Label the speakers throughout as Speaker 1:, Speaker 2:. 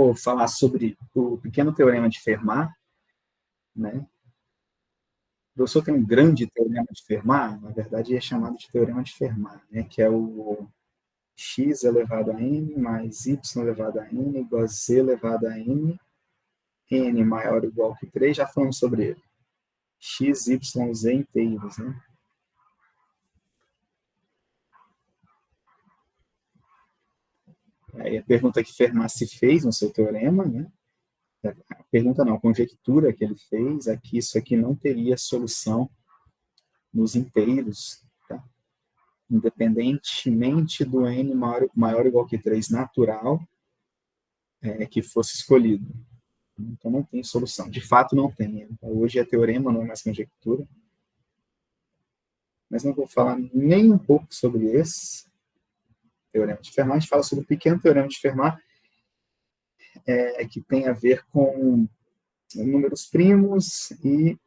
Speaker 1: vou falar sobre o pequeno teorema de Fermat, né? O professor tem um grande teorema de Fermat, na verdade é chamado de teorema de Fermat, né? Que é o x elevado a n mais y elevado a n igual a z elevado a n, n maior ou igual que 3, já falamos sobre ele. X, y, z inteiros, né? Aí a pergunta que Fermat se fez no seu teorema, né? A pergunta não, a conjectura que ele fez é que isso aqui não teria solução nos inteiros, tá? Independentemente do n maior ou igual que 3 natural que fosse escolhido. Então não tem solução. De fato não tem. Hoje é teorema, não é mais conjectura. Mas não vou falar nem um pouco sobre esse teorema de Fermat. A gente fala sobre o pequeno teorema de Fermat, que tem a ver com números primos e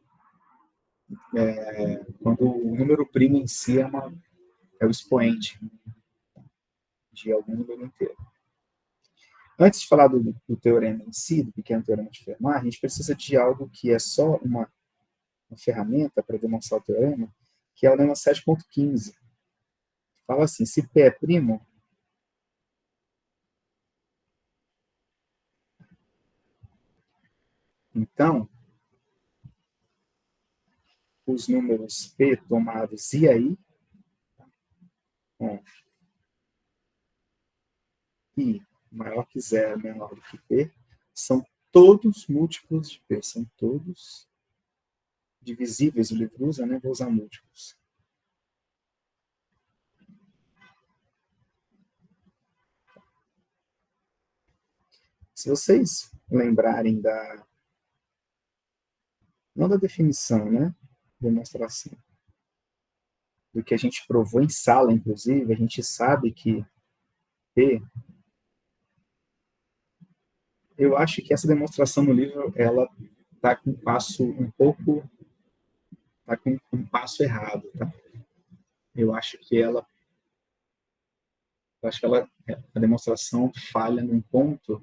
Speaker 1: quando o número primo em si é o expoente de algum número inteiro. Antes de falar do teorema em si, do pequeno teorema de Fermat, a gente precisa de algo que é só uma ferramenta para demonstrar o teorema, que é o lema 7.15. Fala assim, se P é primo, então os números P tomados e aí, com I maior que 0, menor do que P, são todos múltiplos de P, são todos divisíveis, o livro usa, né? Vou usar múltiplos. Se vocês lembrarem não da definição, né? Demonstração. Do que a gente provou em sala, inclusive, a gente sabe que P, eu acho que essa demonstração no livro, ela está com um passo um pouco, está com um passo errado, tá? Eu acho que a demonstração falha num ponto,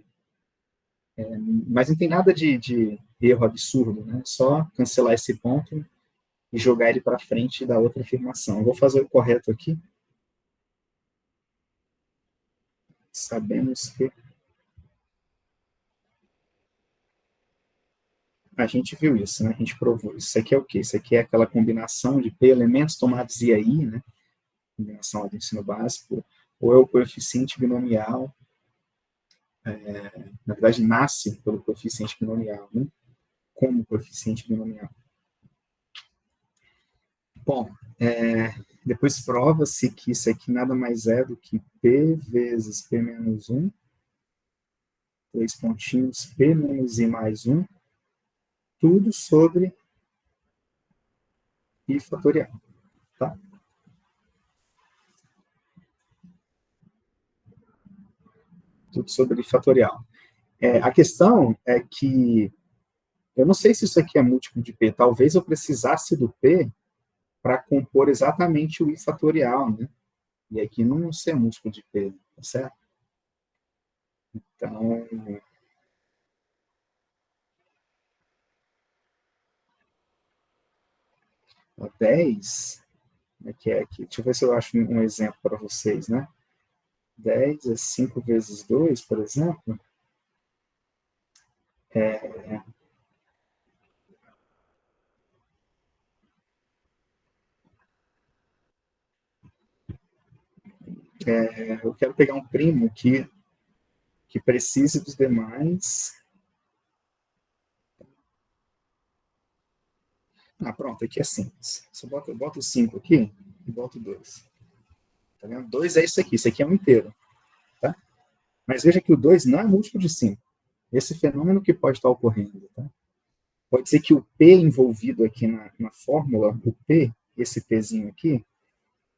Speaker 1: mas não tem nada de erro absurdo, né? Só cancelar esse ponto e jogar ele para frente da outra afirmação. Eu vou fazer o correto aqui. Sabemos que a gente viu isso, né? A gente provou isso. Isso aqui é o quê? Isso aqui é aquela combinação de P elementos tomados e aí, né? Combinação lá do ensino básico, ou é o coeficiente binomial, na verdade nasce pelo coeficiente binomial, né? Como coeficiente binomial. Bom, depois prova-se que isso aqui nada mais é do que P vezes P menos 1, 3 pontinhos, P menos I mais 1, tudo sobre I fatorial, tá? Tudo sobre I fatorial. A questão é que eu não sei se isso aqui é múltiplo de P, talvez eu precisasse do P para compor exatamente o I fatorial, né? E aqui não ser múltiplo de P, tá certo? Então, a 10, que é aqui, deixa eu ver se eu acho um exemplo para vocês, né? 10 é 5 vezes 2, por exemplo. Eu quero pegar um primo que precise dos demais. Pronto, aqui é simples. Só boto o 5 aqui e boto 2. Tá vendo? 2 é isso aqui é um inteiro. Tá? Mas veja que o 2 não é múltiplo de 5. Esse fenômeno que pode estar ocorrendo. Tá? Pode ser que o P envolvido aqui na fórmula, o P, esse Pzinho aqui,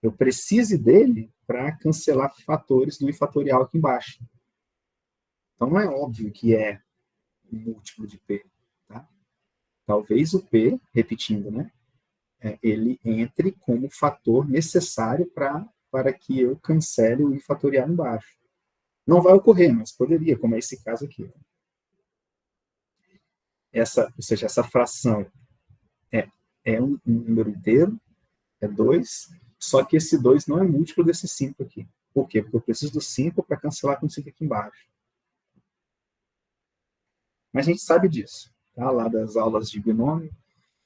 Speaker 1: eu precise dele para cancelar fatores do I fatorial aqui embaixo. Então não é óbvio que é um múltiplo de P. Tá? Talvez o P, repetindo, né, ele entre como fator necessário para que eu cancele o I fatorial embaixo. Não vai ocorrer, mas poderia, como é esse caso aqui. Ou seja, essa fração é um número inteiro, é 2, só que esse 2 não é múltiplo desse 5 aqui. Por quê? Porque eu preciso do 5 para cancelar com o 5 aqui embaixo. Mas a gente sabe disso, tá? Lá das aulas de binômio,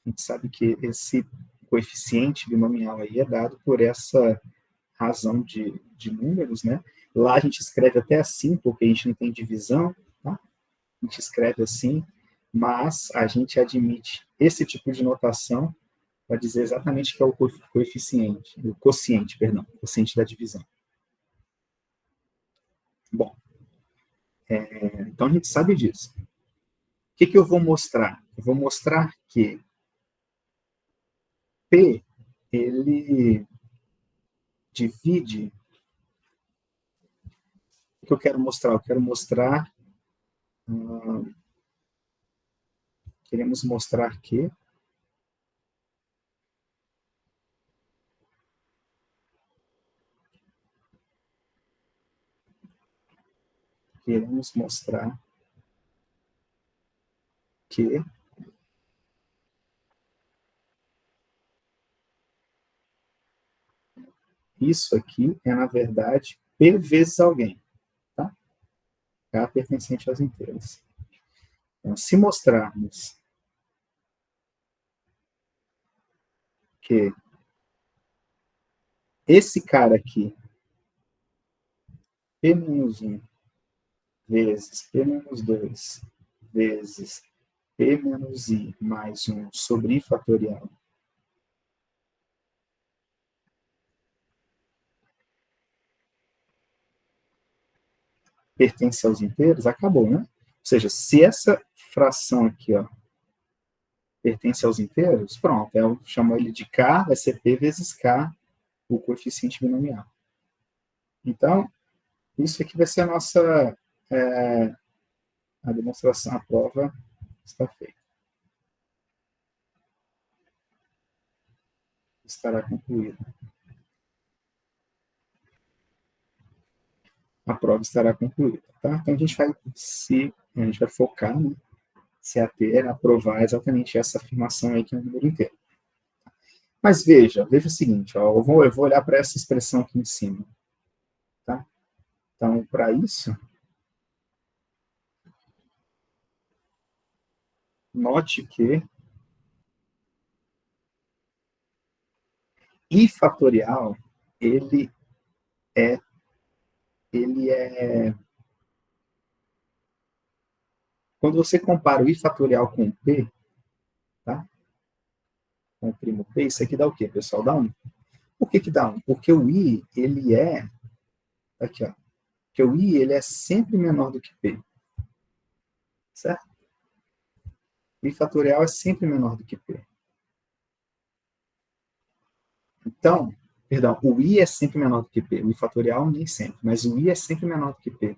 Speaker 1: a gente sabe que esse coeficiente binomial aí é dado por essa razão de números, né? Lá a gente escreve até assim, porque a gente não tem divisão, tá? A gente escreve assim, mas a gente admite esse tipo de notação para dizer exatamente que é o coeficiente, o quociente, perdão, o quociente da divisão. Bom, então a gente sabe disso. O que eu vou mostrar? Eu vou mostrar que P, ele divide... O que eu quero mostrar? Eu quero mostrar... queremos mostrar que isso aqui é, na verdade, P vezes alguém, tá? K pertencente aos inteiros. Então, se mostrarmos que esse cara aqui, P menos 1 vezes P menos 2 vezes P menos I mais 1 sobre I fatorial pertence aos inteiros, acabou, né? Ou seja, se essa fração aqui, ó, pertence aos inteiros, pronto, eu chamo ele de K, vai ser P vezes K, o coeficiente binomial. Então, isso aqui vai ser a nossa a demonstração, a prova está feita. Estará concluída. A prova estará concluída, tá? Então, a gente vai focar, né, se ater a provar exatamente essa afirmação aí que é um número inteiro. Mas veja o seguinte, ó, eu vou olhar para essa expressão aqui em cima, tá? Então, para isso, note que I fatorial, ele é quando você compara o I fatorial com o P, tá? Com o primo P, isso aqui dá o quê, pessoal? Dá 1. Por que dá 1? Porque o I, ele é, aqui, ó, porque o I, ele é sempre menor do que P, certo? O I fatorial é sempre menor do que P. Então, perdão, o I é sempre menor do que P, o I fatorial nem sempre, mas o I é sempre menor do que P.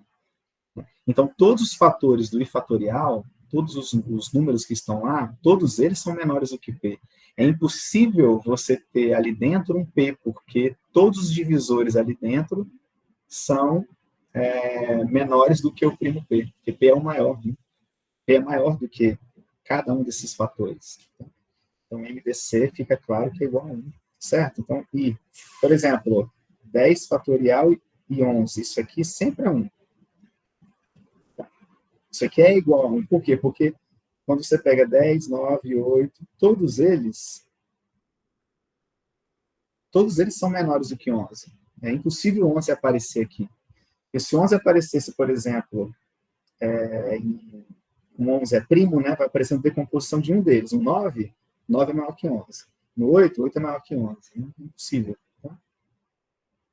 Speaker 1: Então, todos os fatores do I fatorial, todos os números que estão lá, todos eles são menores do que P. É impossível você ter ali dentro um P, porque todos os divisores ali dentro são menores do que o primo P, porque P é o maior. Né? P é maior do que cada um desses fatores. Então, MDC fica claro que é igual a 1, certo? Então, I, por exemplo, 10 fatorial e 11, isso aqui sempre é 1. Isso aqui é igual a 1. Por quê? Porque quando você pega 10, 9, 8, todos eles são menores do que 11. É impossível 11 aparecer aqui. Porque se 11 aparecesse, por exemplo, um 11 é primo, né, vai aparecer uma decomposição de um deles. Um 9, 9 é maior que 11. No 8, 8 é maior que 11. É impossível. Tá?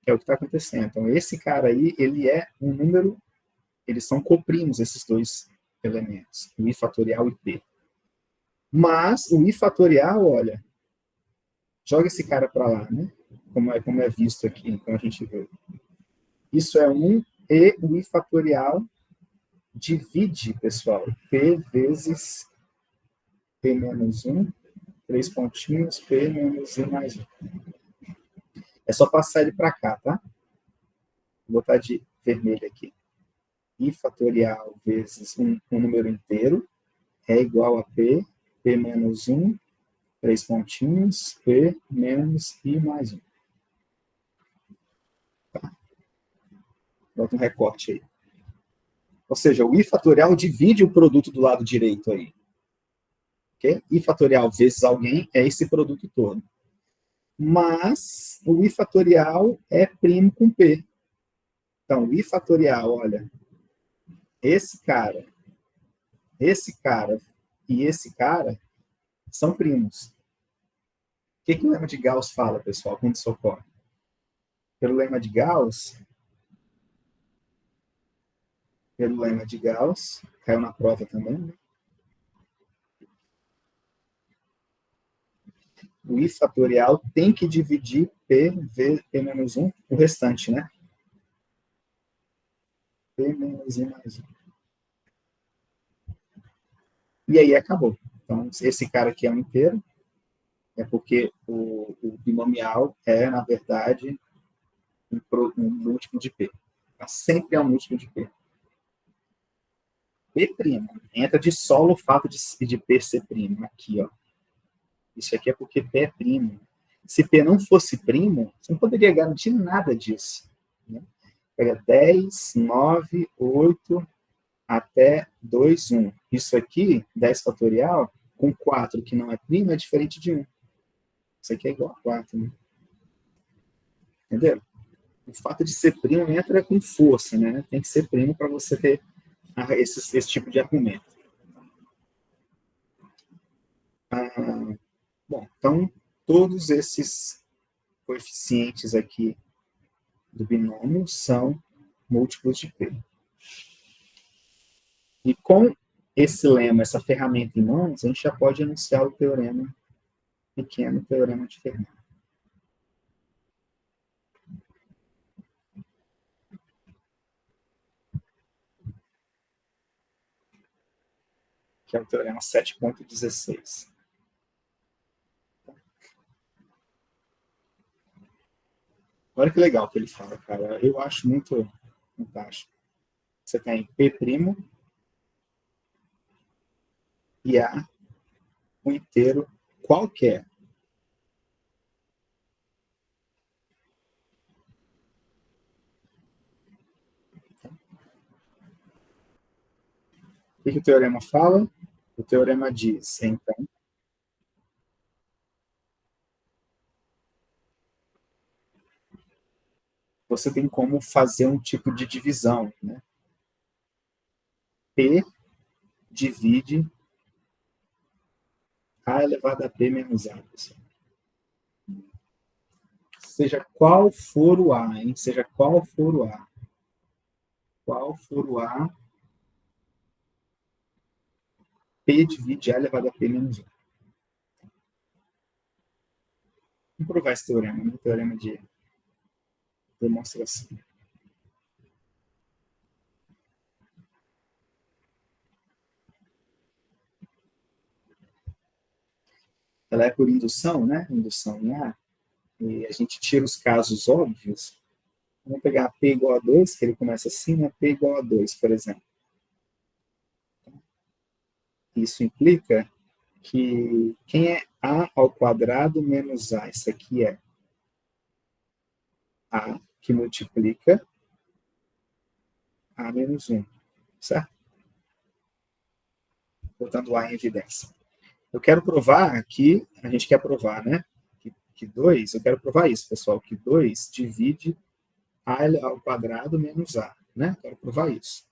Speaker 1: É o que está acontecendo. Então, esse cara aí, ele é um número, eles são coprimos, esses dois elementos, o I fatorial e P. Mas o I fatorial, olha, joga esse cara para lá, né? Como é visto aqui, como a gente vê. Isso é 1 e o I fatorial divide, pessoal, P vezes P menos 1, 3 pontinhos, P menos I mais 1. É só passar ele para cá, tá? Vou botar de vermelho aqui. I fatorial vezes um número inteiro é igual a P menos 1, 3 pontinhos, P menos I mais 1. Tá? Bota um recorte aí. Ou seja, o I fatorial divide o produto do lado direito aí. Okay? I fatorial vezes alguém é esse produto todo. Mas o I fatorial é primo com P. Então, o I fatorial, olha, esse cara e esse cara são primos. O que o lema de Gauss fala, pessoal, quando isso ocorre? Pelo lema de Gauss, caiu na prova também, né? O I fatorial tem que dividir P menos 1, o restante, né? P menos I mais 1. E aí acabou. Então, esse cara aqui é um inteiro, é porque o binomial é, na verdade, um múltiplo de P. Tá? Sempre é um múltiplo de P. P'. Entra de solo o fato de P ser primo. Aqui, ó. Isso aqui é porque P é primo. Se P não fosse primo, você não poderia garantir nada disso. Né? Pega 10, 9, 8, até 2, 1. Isso aqui, 10 fatorial, com 4 que não é primo, é diferente de 1. Isso aqui é igual a 4. Né? Entendeu? O fato de ser primo entra com força, né? Tem que ser primo para você ter esse tipo de argumento. Bom, então, todos esses coeficientes aqui do binômio são múltiplos de P. E com esse lema, essa ferramenta em mãos, a gente já pode enunciar o teorema pequeno, o teorema de Fermat. Que é o teorema 7.16. Olha que legal que ele fala, cara. Eu acho muito fantástico. Você tem P' e A, um inteiro qualquer. O que o teorema fala? O teorema diz, então, você tem como fazer um tipo de divisão, né? P divide A elevado a P menos A. Pessoal. Seja qual for o A, hein? Seja qual for o A. Qual for o A, P divide A elevado a P menos 1. Vamos provar esse teorema, né? Teorema de demonstração. Ela é por indução, né? Indução em A. E a gente tira os casos óbvios. Vamos pegar P igual a 2, que ele começa assim, né? P igual a 2, por exemplo. Isso implica que quem é A ao quadrado menos A? Isso aqui é A que multiplica A menos 1, certo? Botando A em evidência. Eu quero provar aqui, a gente quer provar, né? Que 2, eu quero provar isso, pessoal, que 2 divide A ao quadrado menos A, né? Quero provar isso.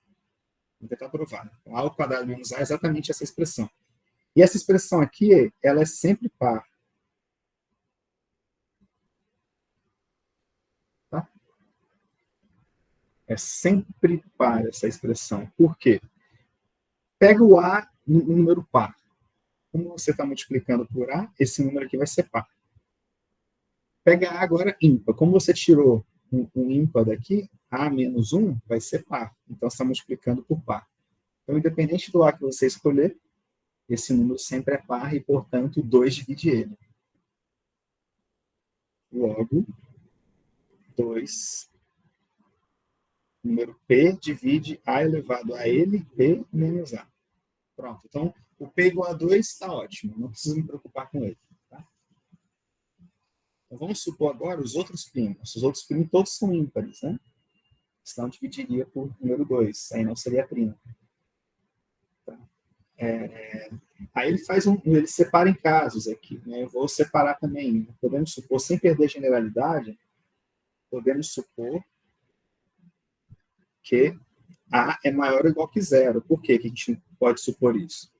Speaker 1: Vou tentar provar. Então, A ao quadrado menos A é exatamente essa expressão. E essa expressão aqui, ela é sempre par. Tá? É sempre par essa expressão. Por quê? Pega o A no número par. Como você está multiplicando por A, esse número aqui vai ser par. Pega A agora ímpar. Como você tirou um ímpar daqui, A menos 1 vai ser par. Então, você está multiplicando por par. Então, independente do A que você escolher, esse número sempre é par e, portanto, 2 divide ele. Logo, 2 número P divide A elevado a ele, P menos A. Pronto. Então, o P igual a 2 está ótimo. Não preciso me preocupar com ele. Tá? Então, vamos supor agora os outros primos. Os outros primos todos são ímpares, né? Senão dividiria por número 2. Aí não seria primo. Tá? Aí ele separa em casos aqui. Né? Eu vou separar também. Podemos supor, sem perder a generalidade, podemos supor que A é maior ou igual que zero. Por que a gente pode supor isso?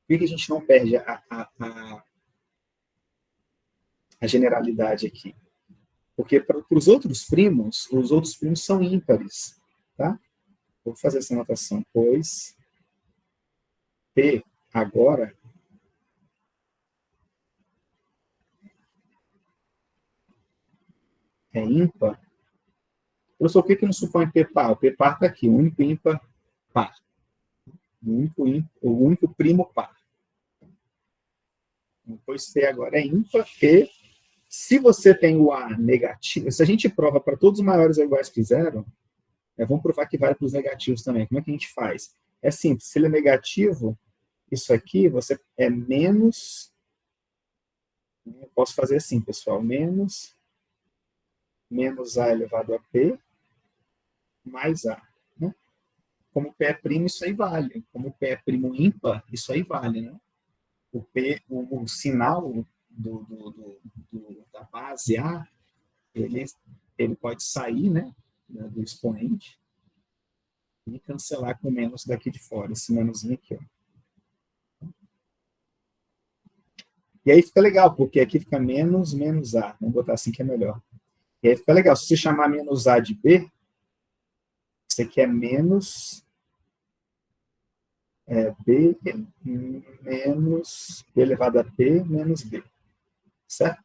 Speaker 1: Por que a gente não perde a generalidade aqui? Porque para os outros primos são ímpares. Tá? Vou fazer essa anotação. Pois P agora é ímpar. Professor, por que não supõe P par? O P par está aqui, o único ímpar par. O único primo par. Pois P agora é ímpar e se você tem o A negativo, se a gente prova para todos os maiores ou iguais que zero, vamos provar que vale para os negativos também. Como é que a gente faz? É simples, se ele é negativo, isso aqui você é menos. Eu posso fazer assim, pessoal, menos A elevado a P mais A. Né? Como P é primo, isso aí vale. Como P é primo ímpar, isso aí vale. Né? O P, o sinal da base A, ele pode sair, né, do expoente e cancelar com menos daqui de fora, esse menoszinho aqui. Ó. E aí fica legal, porque aqui fica menos A. Vamos botar assim que é melhor. E aí fica legal. Se você chamar menos A de B, isso aqui é menos B menos B elevado a P menos B. Certo?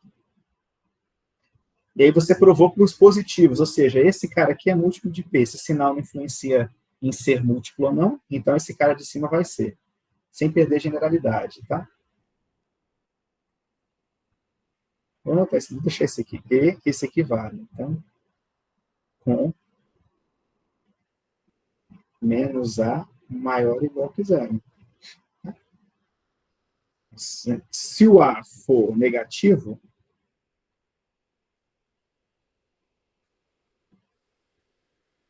Speaker 1: E aí você provou para os positivos, ou seja, esse cara aqui é múltiplo de P. Esse sinal não influencia em ser múltiplo ou não, então esse cara de cima vai ser. Sem perder generalidade, tá? Vou deixar esse aqui. E esse aqui vale. Então, com menos A maior ou igual que zero. Se o A for negativo,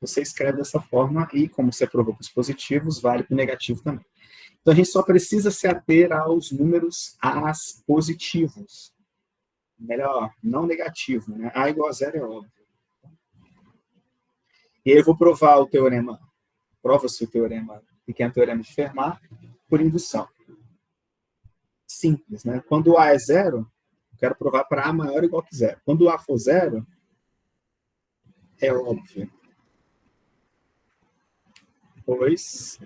Speaker 1: você escreve dessa forma e, como você provou para os positivos, vale para o negativo também. Então, a gente só precisa se ater aos números A's positivos. Melhor, não negativo. Né? A igual a zero é óbvio. E aí eu vou provar o teorema, prova-se o teorema, pequeno teorema de Fermat, por indução. Simples, né? Quando A é zero, eu quero provar para A maior ou igual que zero. Quando A for zero, é óbvio. Pois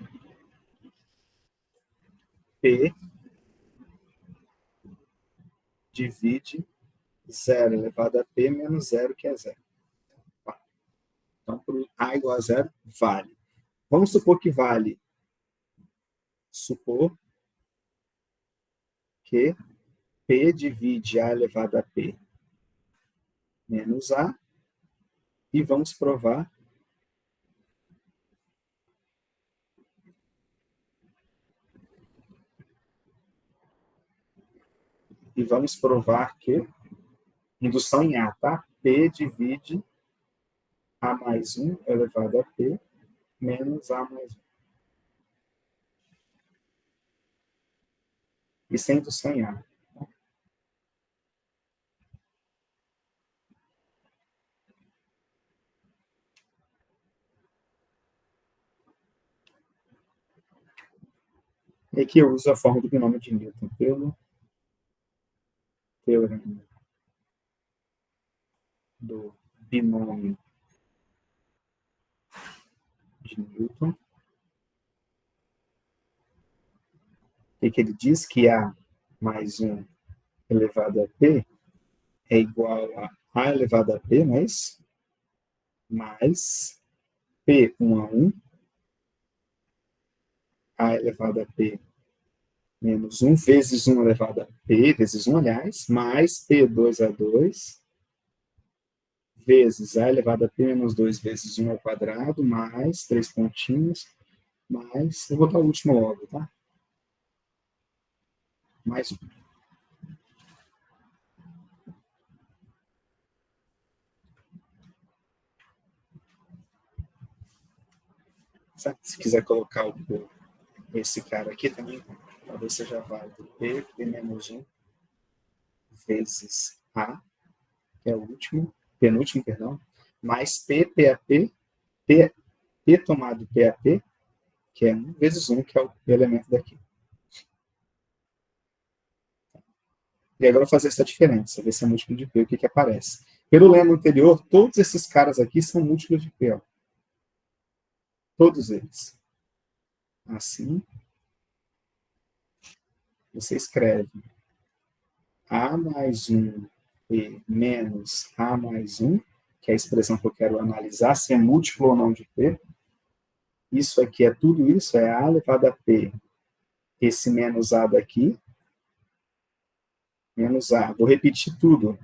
Speaker 1: P divide 0 elevado a P menos 0, que é zero. Então, para A igual a zero, vale. Vamos supor que vale. Supor que P divide A elevado a P menos A. E vamos provar que indução em A, tá? P divide A mais 1 elevado a P menos A mais 1. Isso é indução em A. E aqui eu uso a forma do binômio de Newton pelo teorema do binômio de Newton. O que ele diz? Que A mais 1 elevado a P é igual a A elevado a P, não é isso? Mais P 1 a 1, A elevado a P menos 1 vezes 1 elevado a P, vezes 1, aliás, mais P2 a 2, vezes a elevado a p menos 2 vezes 1 ao quadrado, mais 3 pontinhos, mais, eu vou botar o último logo, tá? Mais 1. Se quiser colocar esse cara aqui também, talvez seja válido. P menos 1 vezes A, que é o último, penúltimo, perdão, mais PAP, P tomado PAP, que é 1 vezes 1, que é o elemento daqui. E agora eu vou fazer essa diferença, ver se é múltiplo de P, o que, que aparece. Pelo lema anterior, todos esses caras aqui são múltiplos de P. Ó. Todos eles. Assim, você escreve A mais 1 P menos A mais 1, que é a expressão que eu quero analisar, se é múltiplo ou não de P. Isso aqui é tudo isso, é A elevado a P. Esse menos A daqui, menos A. Vou repetir tudo.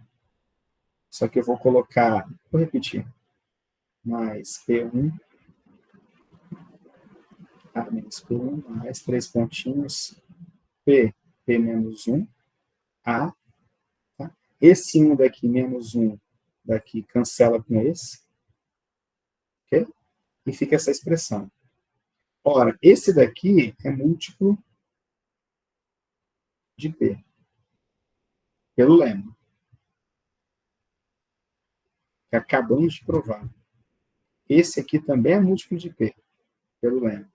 Speaker 1: Só que eu vou colocar, vou repetir, mais P1, A menos P1, mais 3 pontinhos, P menos 1, A. Tá? Esse 1 daqui, menos 1 daqui, cancela com esse. Ok? E fica essa expressão. Ora, esse daqui é múltiplo de P, pelo lema. Que acabamos de provar. Esse aqui também é múltiplo de P, pelo lema.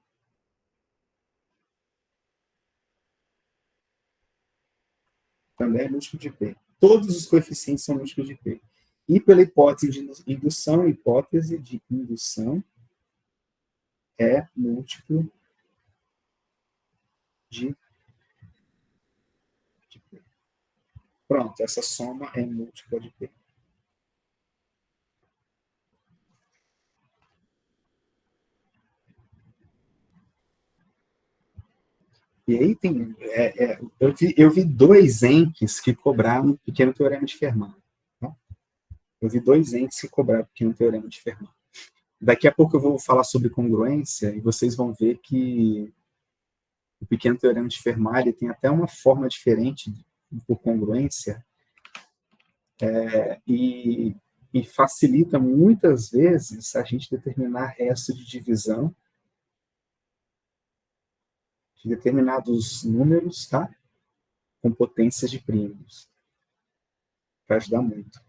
Speaker 1: Também é múltiplo de P. Todos os coeficientes são múltiplos de P. E pela hipótese de indução, é múltiplo de P. Pronto, essa soma é múltipla de P. E aí tem. Eu vi dois ENCs que cobraram o pequeno teorema de Fermat. Tá? Eu vi dois ENCs que cobraram o pequeno teorema de Fermat. Daqui a pouco eu vou falar sobre congruência e vocês vão ver que o pequeno teorema de Fermat ele tem até uma forma diferente por congruência e facilita muitas vezes a gente determinar resto de divisão de determinados números, tá? Com potências de primos. Vai ajudar muito.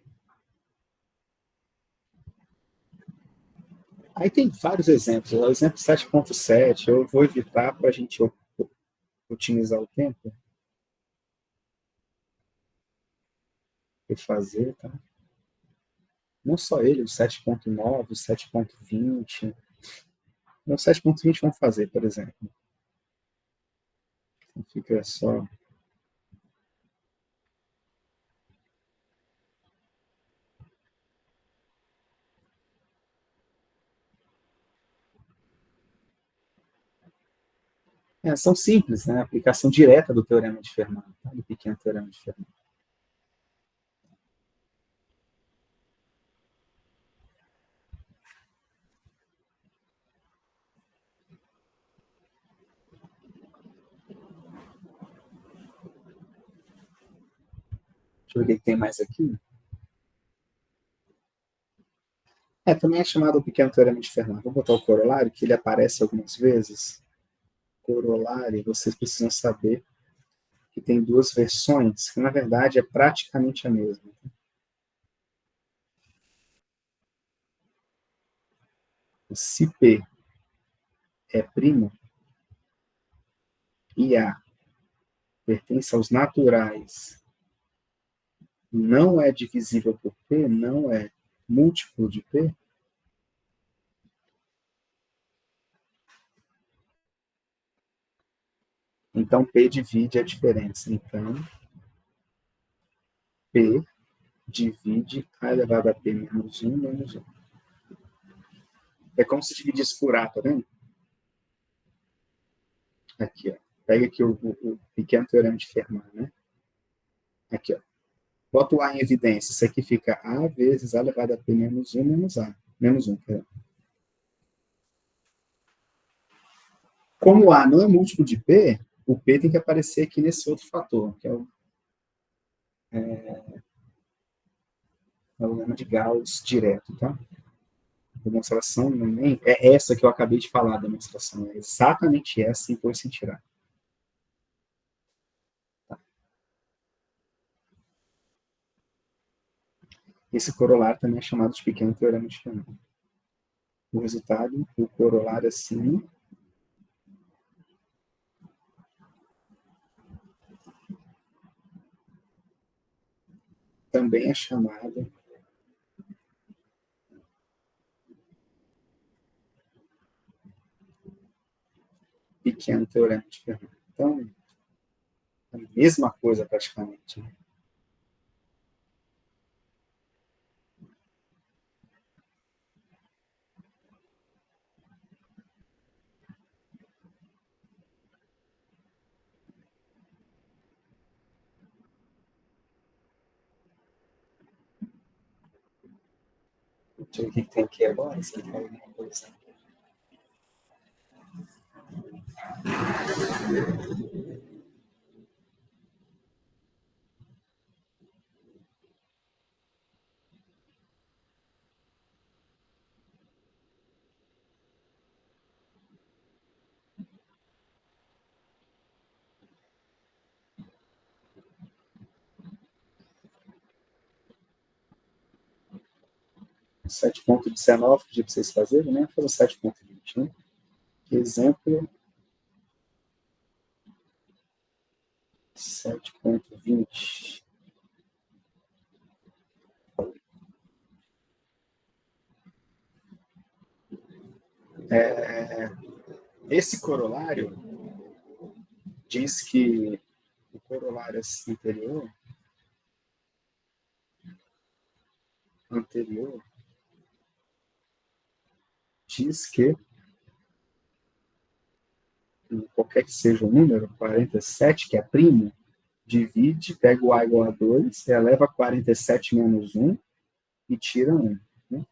Speaker 1: Aí tem vários exemplos. O exemplo 7.7, eu vou evitar para a gente otimizar o tempo. E fazer, tá? Não só ele, o 7.9, o 7.20. O 7.20 vamos fazer, por exemplo. Então fica só... são simples, né? Aplicação direta do teorema de Fermat, tá? Do pequeno teorema de Fermat. Deixa eu ver o que tem mais aqui. Também é chamado o pequeno teorema de Fermat. Vou botar o corolário, que ele aparece algumas vezes. Corolário, vocês precisam saber que tem duas versões, que na verdade é praticamente a mesma. Se P é primo e A pertence aos naturais, não é divisível por P, não é múltiplo de P, então P divide a diferença. Então, P divide A elevado a P menos 1 menos 1. É como se dividisse por A, tá vendo? Aqui, ó. Pega aqui o pequeno teorema de Fermat, né? Aqui, ó. Bota o A em evidência. Isso aqui fica A vezes A elevado a P menos 1 menos A. Menos 1. Como A não é múltiplo de P, o P tem que aparecer aqui nesse outro fator, que é o lema de Gauss direto, tá? A demonstração é essa que eu acabei de falar, a demonstração. É exatamente essa, e depois sem tirar. Esse corolário também é chamado de pequeno teorema de Fermat. O resultado, o corolário assim, também é chamado pequeno teorema de Fermat. Então, é a mesma coisa praticamente. Né? Deixa eu ver o que tem aqui agora. Se tem alguma coisa. O 7.19 pedi para vocês fazerem, né? Fazer o 7.20, né? Exemplo 7.20. Esse corolário diz que o corolário anterior diz que qualquer que seja o número, 47, que é primo, divide, pega o A igual a 2, eleva 47 menos 1 e tira 1. Né?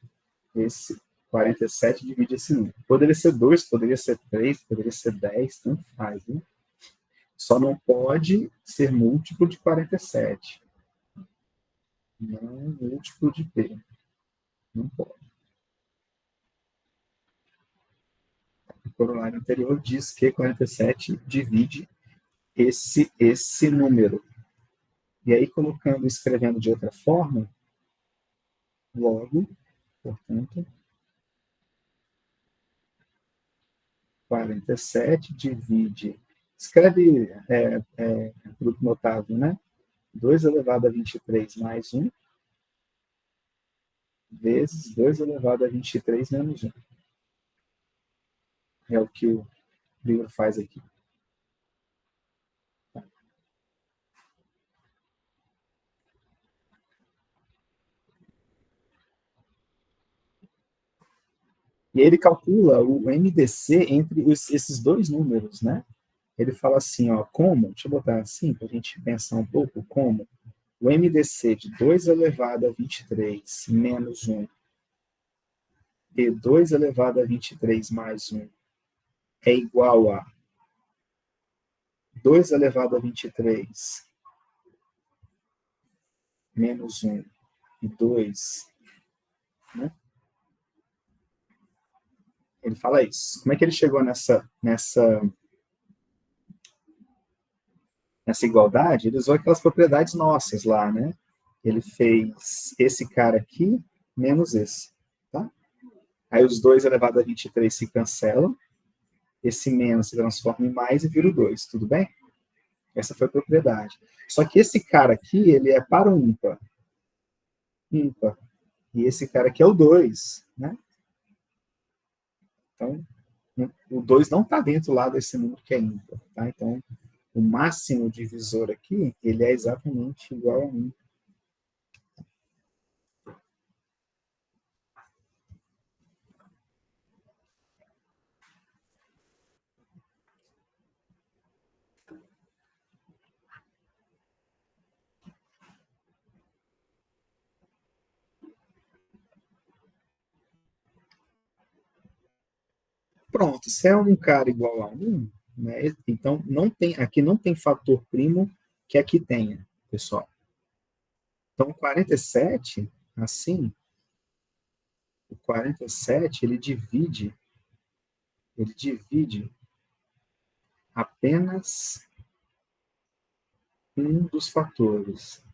Speaker 1: Esse 47 divide esse número. Poderia ser 2, poderia ser 3, poderia ser 10, tanto faz. Né? Só não pode ser múltiplo de 47. Não múltiplo de P. Não pode. O corolário anterior diz que 47 divide esse número. E aí, colocando, escrevendo de outra forma, logo, portanto, 47 divide. Escreve grupo notável, né? 2 elevado a 23 mais 1 vezes 2 elevado a 23 menos 1. É o que o livro faz aqui. E ele calcula o MDC entre esses dois números, né? Ele fala assim, ó, como, deixa eu botar assim, para a gente pensar um pouco, como o MDC de 2 elevado a 23 menos 1 e 2 elevado a 23 mais 1 é igual a 2 elevado a 23 menos 1 e 2, né? Ele fala isso. Como é que ele chegou nessa igualdade? Ele usou aquelas propriedades nossas lá, né? Ele fez esse cara aqui menos esse, tá? Aí os 2 elevado a 23 se cancelam, esse menos se transforma em mais e vira o 2, tudo bem? Essa foi a propriedade. Só que esse cara aqui, ele é para o ímpar. Ímpar. E esse cara aqui é o 2, né? Então, o 2 não está dentro lá desse número que é ímpar, tá? Então, o máximo divisor aqui, ele é exatamente igual a 1. pronto, se é um cara igual a 1, né, então aqui não tem fator primo que aqui tenha, pessoal. Então, o 47, assim, o 47, ele divide apenas um dos fatores.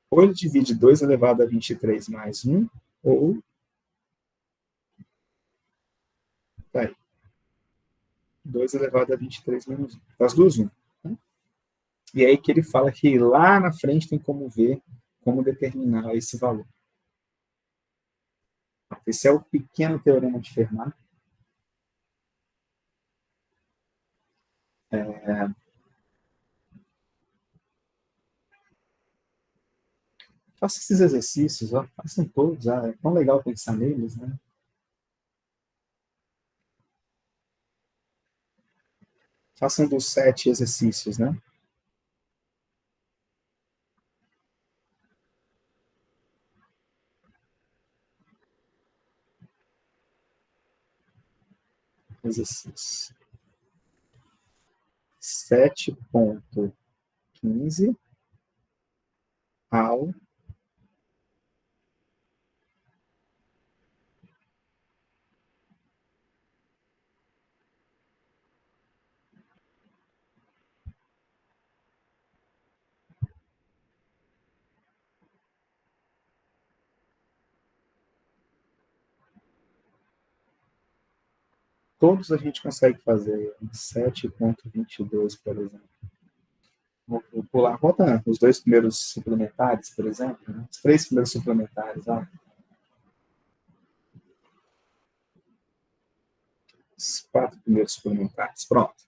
Speaker 1: Ou ele divide 2 elevado a 23 mais 1, ou, tá aí, 2 elevado a 23 menos 1. Das duas, 1. Né? E aí que ele fala que lá na frente tem como ver, como determinar esse valor. Esse é o pequeno teorema de Fermat. Faça esses exercícios, ó, façam todos, é tão legal pensar neles, né? Façam dos 7 exercícios, né? Exercício 7.15 ao todos a gente consegue fazer 7.22, por exemplo. Vou pular, bota os 2 primeiros suplementares, por exemplo, né? Os 3 primeiros suplementares, ó. Os 4 primeiros suplementares, pronto.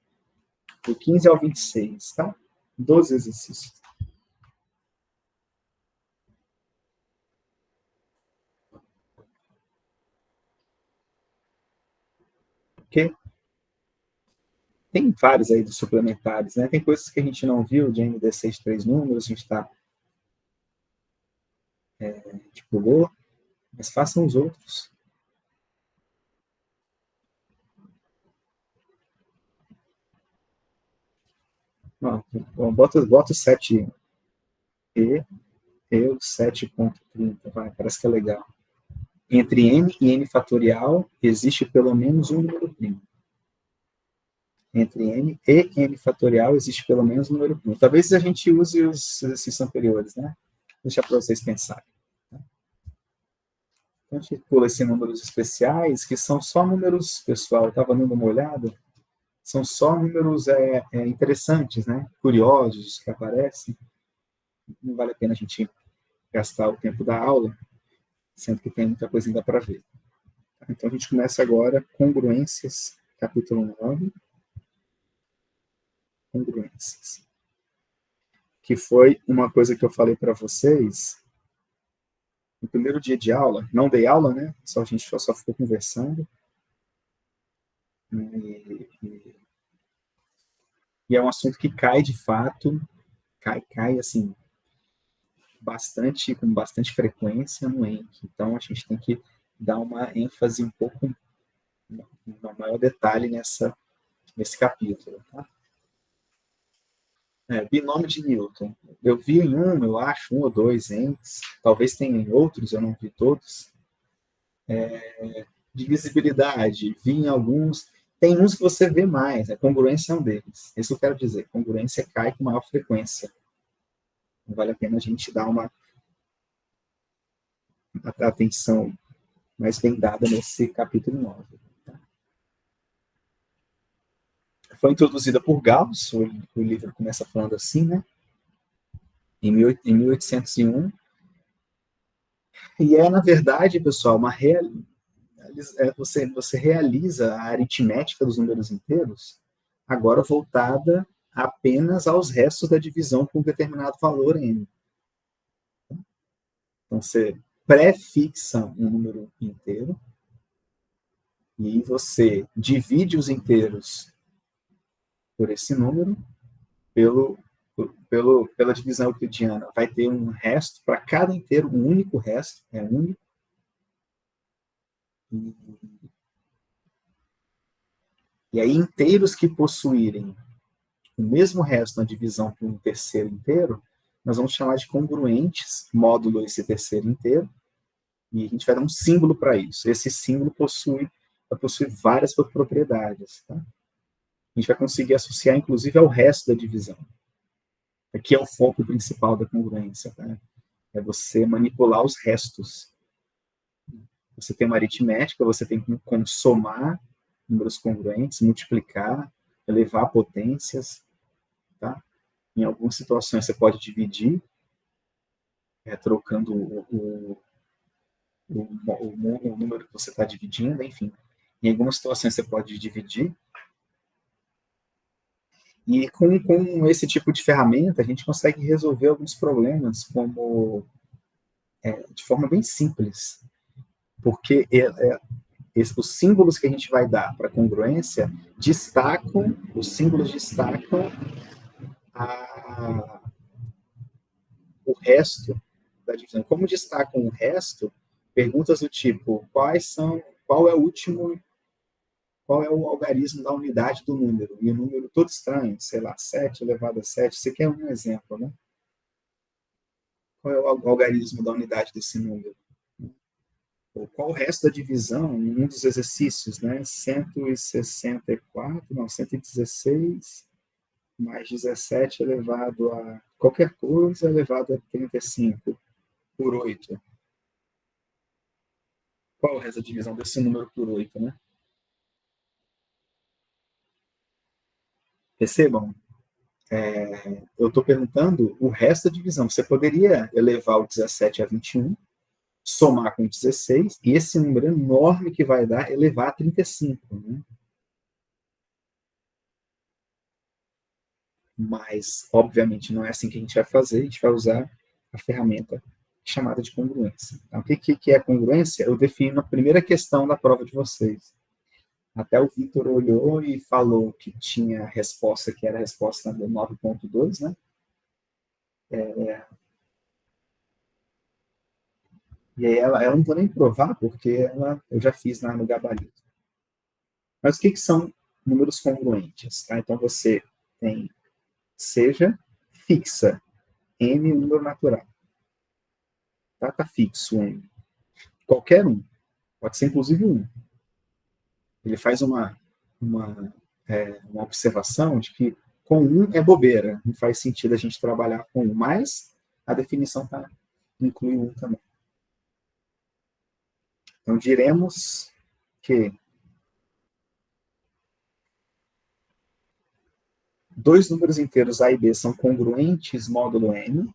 Speaker 1: Do 15 ao 26, tá? 12 exercícios. Ok? Tem vários aí dos suplementares, né? Tem coisas que a gente não viu de NDC de 3 números, a gente tá, pulou, mas façam os outros. Não, bota o 7E e o 7.30, vai, parece que é legal. Entre n e n fatorial existe pelo menos um número primo. Entre n e n fatorial existe pelo menos um número primo. Talvez a gente use os exercícios anteriores, né? Deixa para vocês pensarem. Então, a gente pula esses números especiais, que são só números, pessoal, eu estava dando uma olhada, são só números interessantes, né? Curiosos que aparecem. Não vale a pena a gente gastar o tempo da aula, sendo que tem muita coisa ainda para ver. Então, a gente começa agora congruências, capítulo 9, congruências. Que foi uma coisa que eu falei para vocês no primeiro dia de aula. Não dei aula, né? A gente só ficou conversando. E é um assunto que cai de fato, cai assim, com bastante frequência no ENC. Então, a gente tem que dar uma ênfase um pouco, um maior detalhe nesse capítulo. Tá? Binômio de Newton. Eu vi em eu acho, um ou dois ENCs, talvez tenha em outros, eu não vi todos. Divisibilidade, vi em alguns. Tem uns que você vê mais, a congruência é um deles. Isso eu quero dizer, congruência cai com maior frequência. Não vale a pena a gente dar uma atenção mais bem dada nesse capítulo 9. Tá? Foi introduzida por Gauss, o livro começa falando assim, né? Em 1801. E na verdade, pessoal, você realiza a aritmética dos números inteiros, agora voltada apenas aos restos da divisão com um determinado valor n. Então, você pré-fixa um número inteiro e você divide os inteiros por esse número pela divisão euclidiana. Vai ter um resto para cada inteiro, um único resto, único, E aí, inteiros que possuírem o mesmo resto na divisão por um terceiro inteiro, nós vamos chamar de congruentes, módulo esse terceiro inteiro, e a gente vai dar um símbolo para isso. Esse símbolo vai possuir várias propriedades. Tá? A gente vai conseguir associar, inclusive, ao resto da divisão. Aqui é o foco principal da congruência. Tá? É você manipular os restos. Você tem uma aritmética, você tem como somar números congruentes, multiplicar, elevar potências. Tá? Em algumas situações você pode dividir, trocando o número que você está dividindo, enfim. Em algumas situações você pode dividir. E com esse tipo de ferramenta, a gente consegue resolver alguns problemas de forma bem simples. Porque os símbolos que a gente vai dar para congruência os símbolos destacam o resto da divisão. Como destacam o resto, perguntas do tipo, qual é o algarismo da unidade do número? E o número todo estranho, sei lá, 7 elevado a 7. Isso aqui é um exemplo, né? Qual é o algarismo da unidade desse número? Ou qual o resto da divisão em um dos exercícios, né? 164, não, 116 mais 17 elevado a qualquer coisa elevado a 35 por 8. Qual é o resto da divisão desse número por 8, né? Percebam? Eu estou perguntando o resto da divisão. Você poderia elevar o 17 a 21, somar com 16, e esse número enorme que vai dar, elevar a 35. Né? Mas, obviamente, não é assim que a gente vai fazer. A gente vai usar a ferramenta chamada de congruência. Então, o que é congruência? Eu defino a primeira questão da prova de vocês. Até o Vitor olhou e falou que tinha a resposta, que era a resposta do 9.2, né? E aí ela não vou nem provar, porque eu já fiz no gabarito. Mas o que são números congruentes? Tá? Então você tem, seja fixa, n número natural. Tá fixo n. Qualquer um. Pode ser inclusive um. Ele faz uma observação de que com um é bobeira. Não faz sentido a gente trabalhar com um, mas a definição inclui um também. Então diremos que dois números inteiros A e B são congruentes módulo n.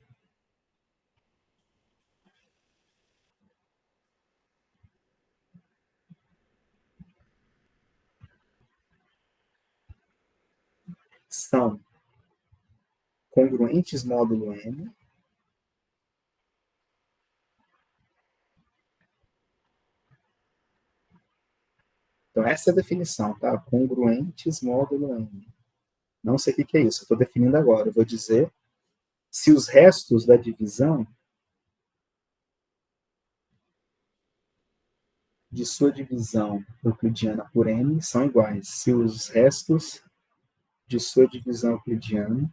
Speaker 1: São congruentes módulo n. Então, essa é a definição, tá? Congruentes módulo n. Não sei o que é isso, estou definindo agora. Eu vou dizer se os restos da divisão de sua divisão euclidiana por n são iguais. Se os restos de sua divisão euclidiana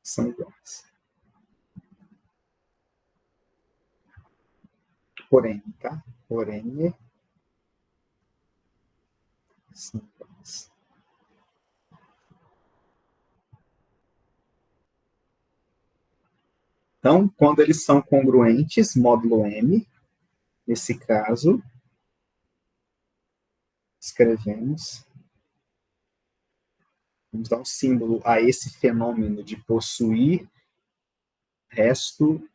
Speaker 1: são iguais. Por n, tá? Por n são iguais. Então, quando eles são congruentes, módulo m, nesse caso, escrevemos, vamos dar um símbolo a esse fenômeno de possuir resto,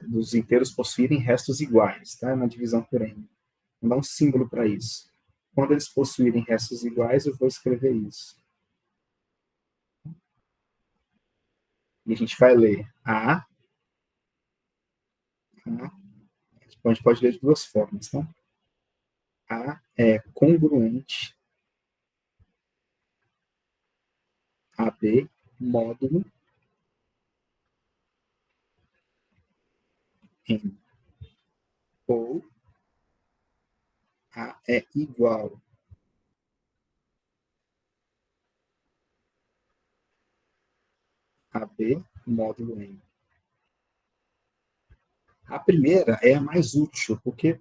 Speaker 1: dos inteiros possuírem restos iguais, tá? Na divisão por n. Vamos dar um símbolo para isso. Quando eles possuírem restos iguais, eu vou escrever isso. E a gente vai ler a gente pode ler de duas formas, tá? A é congruente a B módulo N. Ou A é igual a B módulo N. A primeira é a mais útil, porque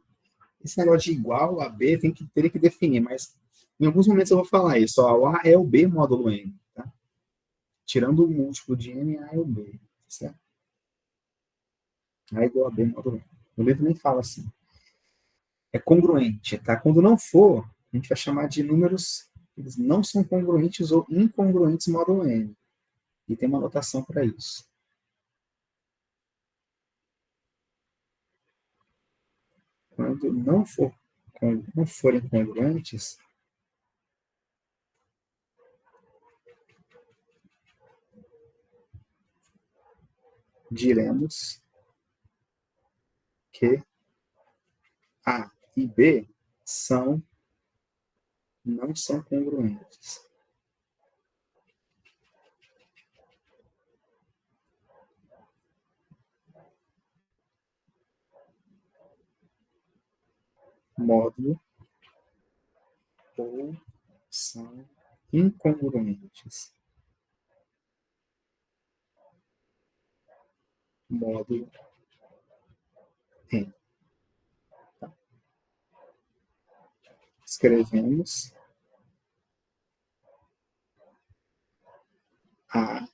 Speaker 1: esse negócio de igual a B teria que definir, mas em alguns momentos eu vou falar isso. Ó, o A é o B módulo N. Tá? Tirando o múltiplo de N, A é o B. Certo? A é igual a B módulo N. O livro nem fala assim. É congruente. Tá? Quando não for, a gente vai chamar de números que eles não são congruentes ou incongruentes módulo N. E tem uma notação para isso. Quando não forem congruentes, diremos que A e B não são congruentes. Módulo ou são incongruentes. Módulo N. Tá? Escrevemos A,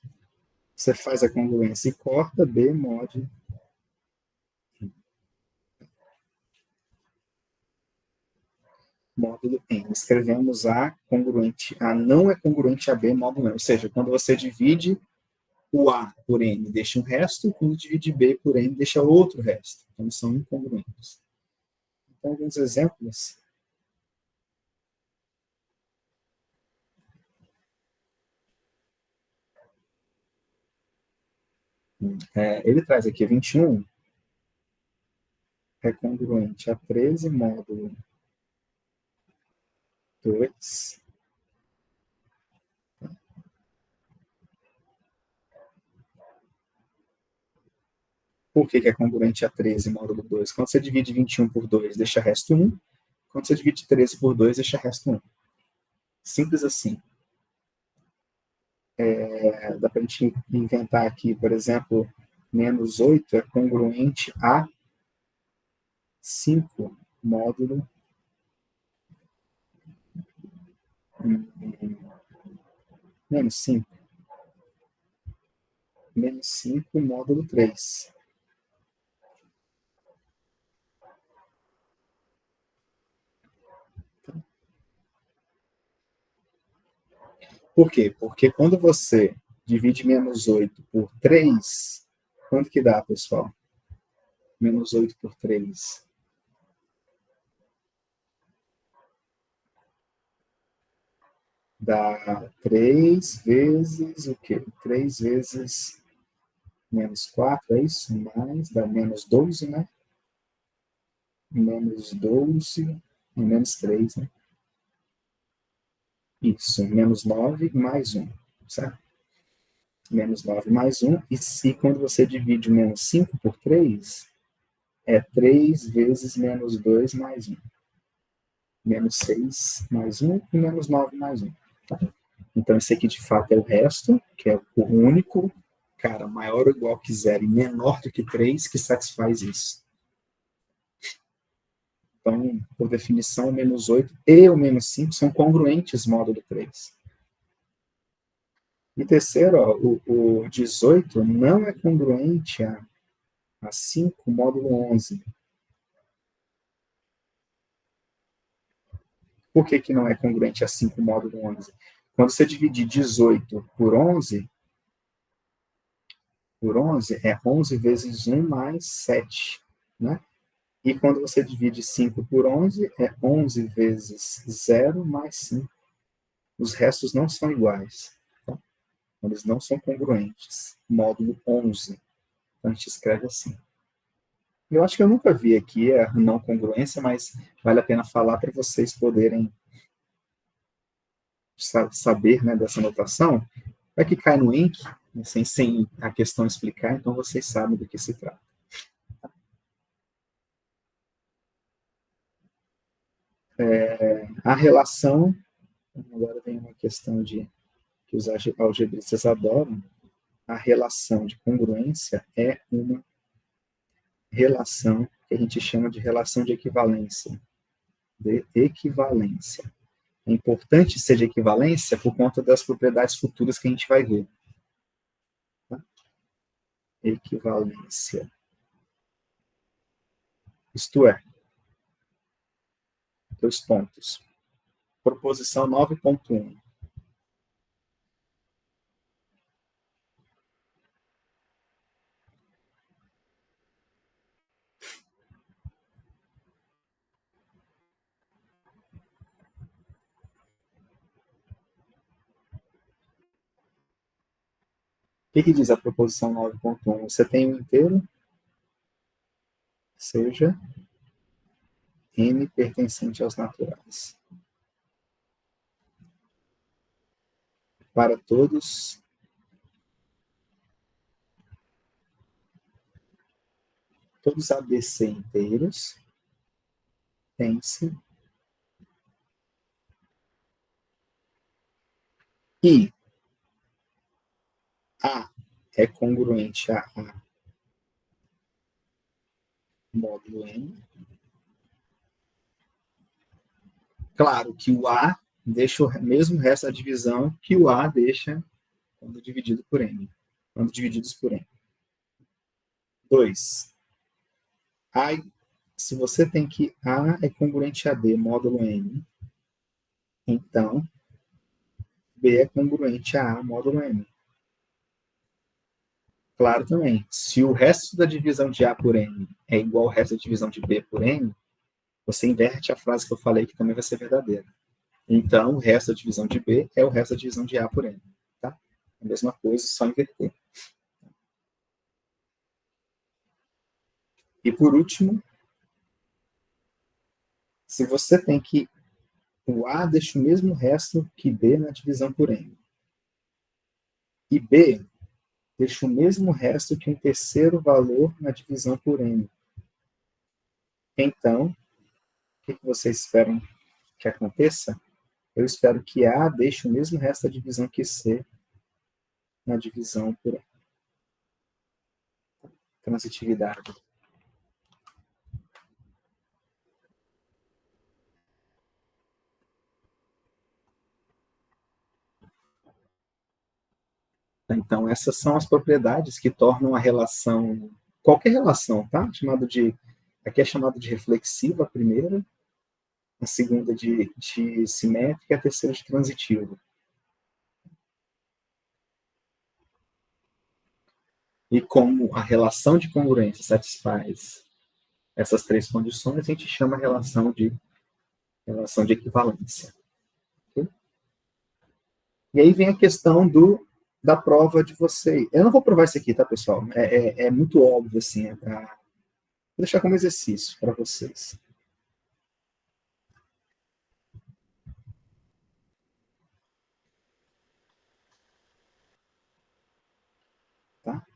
Speaker 1: você faz a congruência e corta, B mod módulo N. Escrevemos A congruente, A não é congruente a B módulo N. Ou seja, quando você divide o A por N, deixa um resto, quando divide B por N, deixa outro resto. Então, são incongruentes. Então, alguns exemplos. Ele traz aqui 21 é congruente a 13 módulo 2. Por que é congruente a 13 módulo 2? Quando você divide 21 por 2, deixa resto 1. Quando você divide 13 por 2, deixa resto 1. Simples assim. Dá para a gente inventar aqui, por exemplo, menos 8 é congruente a 5 módulo menos 5. Menos 5 módulo 3. Por quê? Porque quando você divide menos 8 por 3, quanto que dá, pessoal? Menos 8 por 3. Dá 3 vezes o quê? 3 vezes menos 4, é isso? Mais, dá menos 12, né? Menos 12 e menos 3, né? Isso, menos 9 mais 1, certo? Menos 9 mais 1, e se quando você divide o menos 5 por 3, é 3 vezes menos 2 mais 1. Menos 6 mais 1 e menos 9 mais 1. Tá? Então, esse aqui de fato é o resto, que é o único, cara, maior ou igual que 0 e menor do que 3, que satisfaz isso. Então, por definição, o menos 8 e o menos 5 são congruentes módulo 3. E terceiro, ó, o 18 não é congruente a 5 módulo 11. Por que, que não é congruente a 5 módulo 11? Quando você dividir 18 por 11 é 11 vezes 1 mais 7, né? E quando você divide 5 por 11, é 11 vezes 0 mais 5. Os restos não são iguais. Tá? Eles não são congruentes. Módulo 11. Então, a gente escreve assim. Eu acho que eu nunca vi aqui a não congruência, mas vale a pena falar para vocês poderem saber, né, dessa notação. Vai que cai no ENC, sem a questão explicar, então vocês sabem do que se trata. A relação, agora vem uma questão que os algebristas adoram, a relação de congruência é uma relação que a gente chama de relação de equivalência. É importante ser de equivalência por conta das propriedades futuras que a gente vai ver. Tá? Equivalência. Isto é, 2 pontos. Proposição 9.1. O que diz a proposição 9.1? Você tem um inteiro, seja M pertencente aos naturais. Para todos ABC inteiros, tem-se e A é congruente a A módulo N. Claro que o A deixa o mesmo resto da divisão que o A deixa quando dividido por N. Quando divididos por N. 2. Se você tem que A é congruente a B módulo N, então B é congruente a A módulo N. Claro também, se o resto da divisão de A por N é igual ao resto da divisão de B por N, você inverte a frase que eu falei, que também vai ser verdadeira. Então, o resto da divisão de B é o resto da divisão de A por N. Tá? A mesma coisa, só inverter. E por último, se você tem que o A deixa o mesmo resto que B na divisão por N, e B deixa o mesmo resto que um terceiro valor na divisão por N. Então, o que vocês esperam que aconteça? Eu espero que A deixe o mesmo resto da divisão que C na divisão por N. Transitividade. Então, essas são as propriedades que tornam a relação, qualquer relação, tá? Aqui é chamado de reflexiva, a primeira, a segunda de simétrica e a terceira de transitiva. E como a relação de congruência satisfaz essas 3 condições, a gente chama a relação de equivalência. Okay? E aí vem a questão da prova de vocês. Eu não vou provar isso aqui, tá, pessoal? É muito óbvio, assim, vou deixar como exercício para vocês. Tá?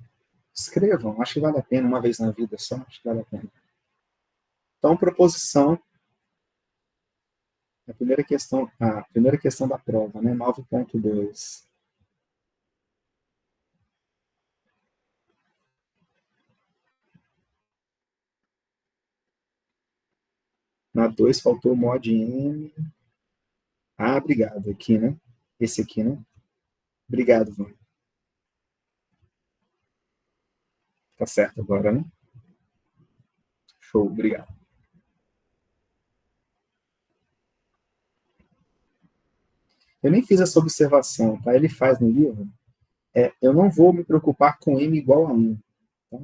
Speaker 1: Escrevam, acho que vale a pena, uma vez na vida só, acho que vale a pena. Então, proposição, a primeira questão da prova, né, 9.2. Na 2 faltou o mod M. Ah, obrigado, aqui, né? Esse aqui, né? Obrigado, Vânia. Tá certo agora, né? Show, obrigado. Eu nem fiz essa observação, tá? Ele faz no livro. Eu não vou me preocupar com M igual a 1. Tá?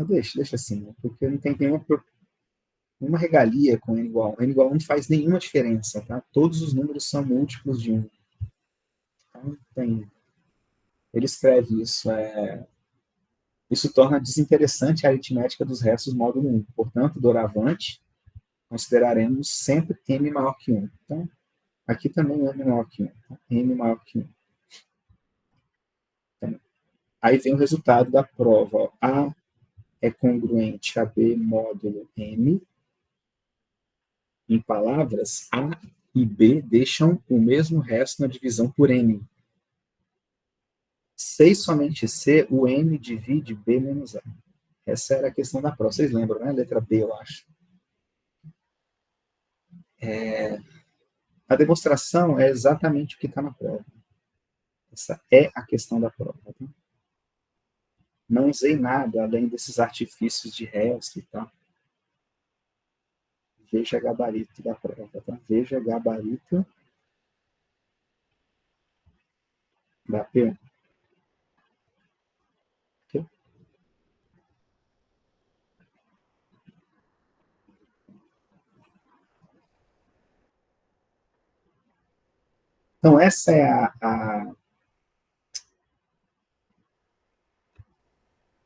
Speaker 1: Deixa assim, né? Porque não tem nenhuma regalia com N igual a 1. N igual a 1 não faz nenhuma diferença, tá? Todos os números são múltiplos de 1. Então, ele escreve isso. Isso torna desinteressante a aritmética dos restos módulo 1. Portanto, doravante, consideraremos sempre M maior que 1. Então, aqui também M maior que 1. Tá? M maior que 1. Então, aí vem o resultado da prova. Ó. A é congruente a B módulo M. Em palavras, A e B deixam o mesmo resto na divisão por M. C e somente C, o M divide B menos A. Essa era a questão da prova. Vocês lembram, né? Letra B, eu acho. A demonstração é exatamente o que está na prova. Essa é a questão da prova. Tá? Não usei nada além desses artifícios de resto e tal. Veja gabarito da prova. Tá? Veja gabarito da P1. Okay? Então, essa é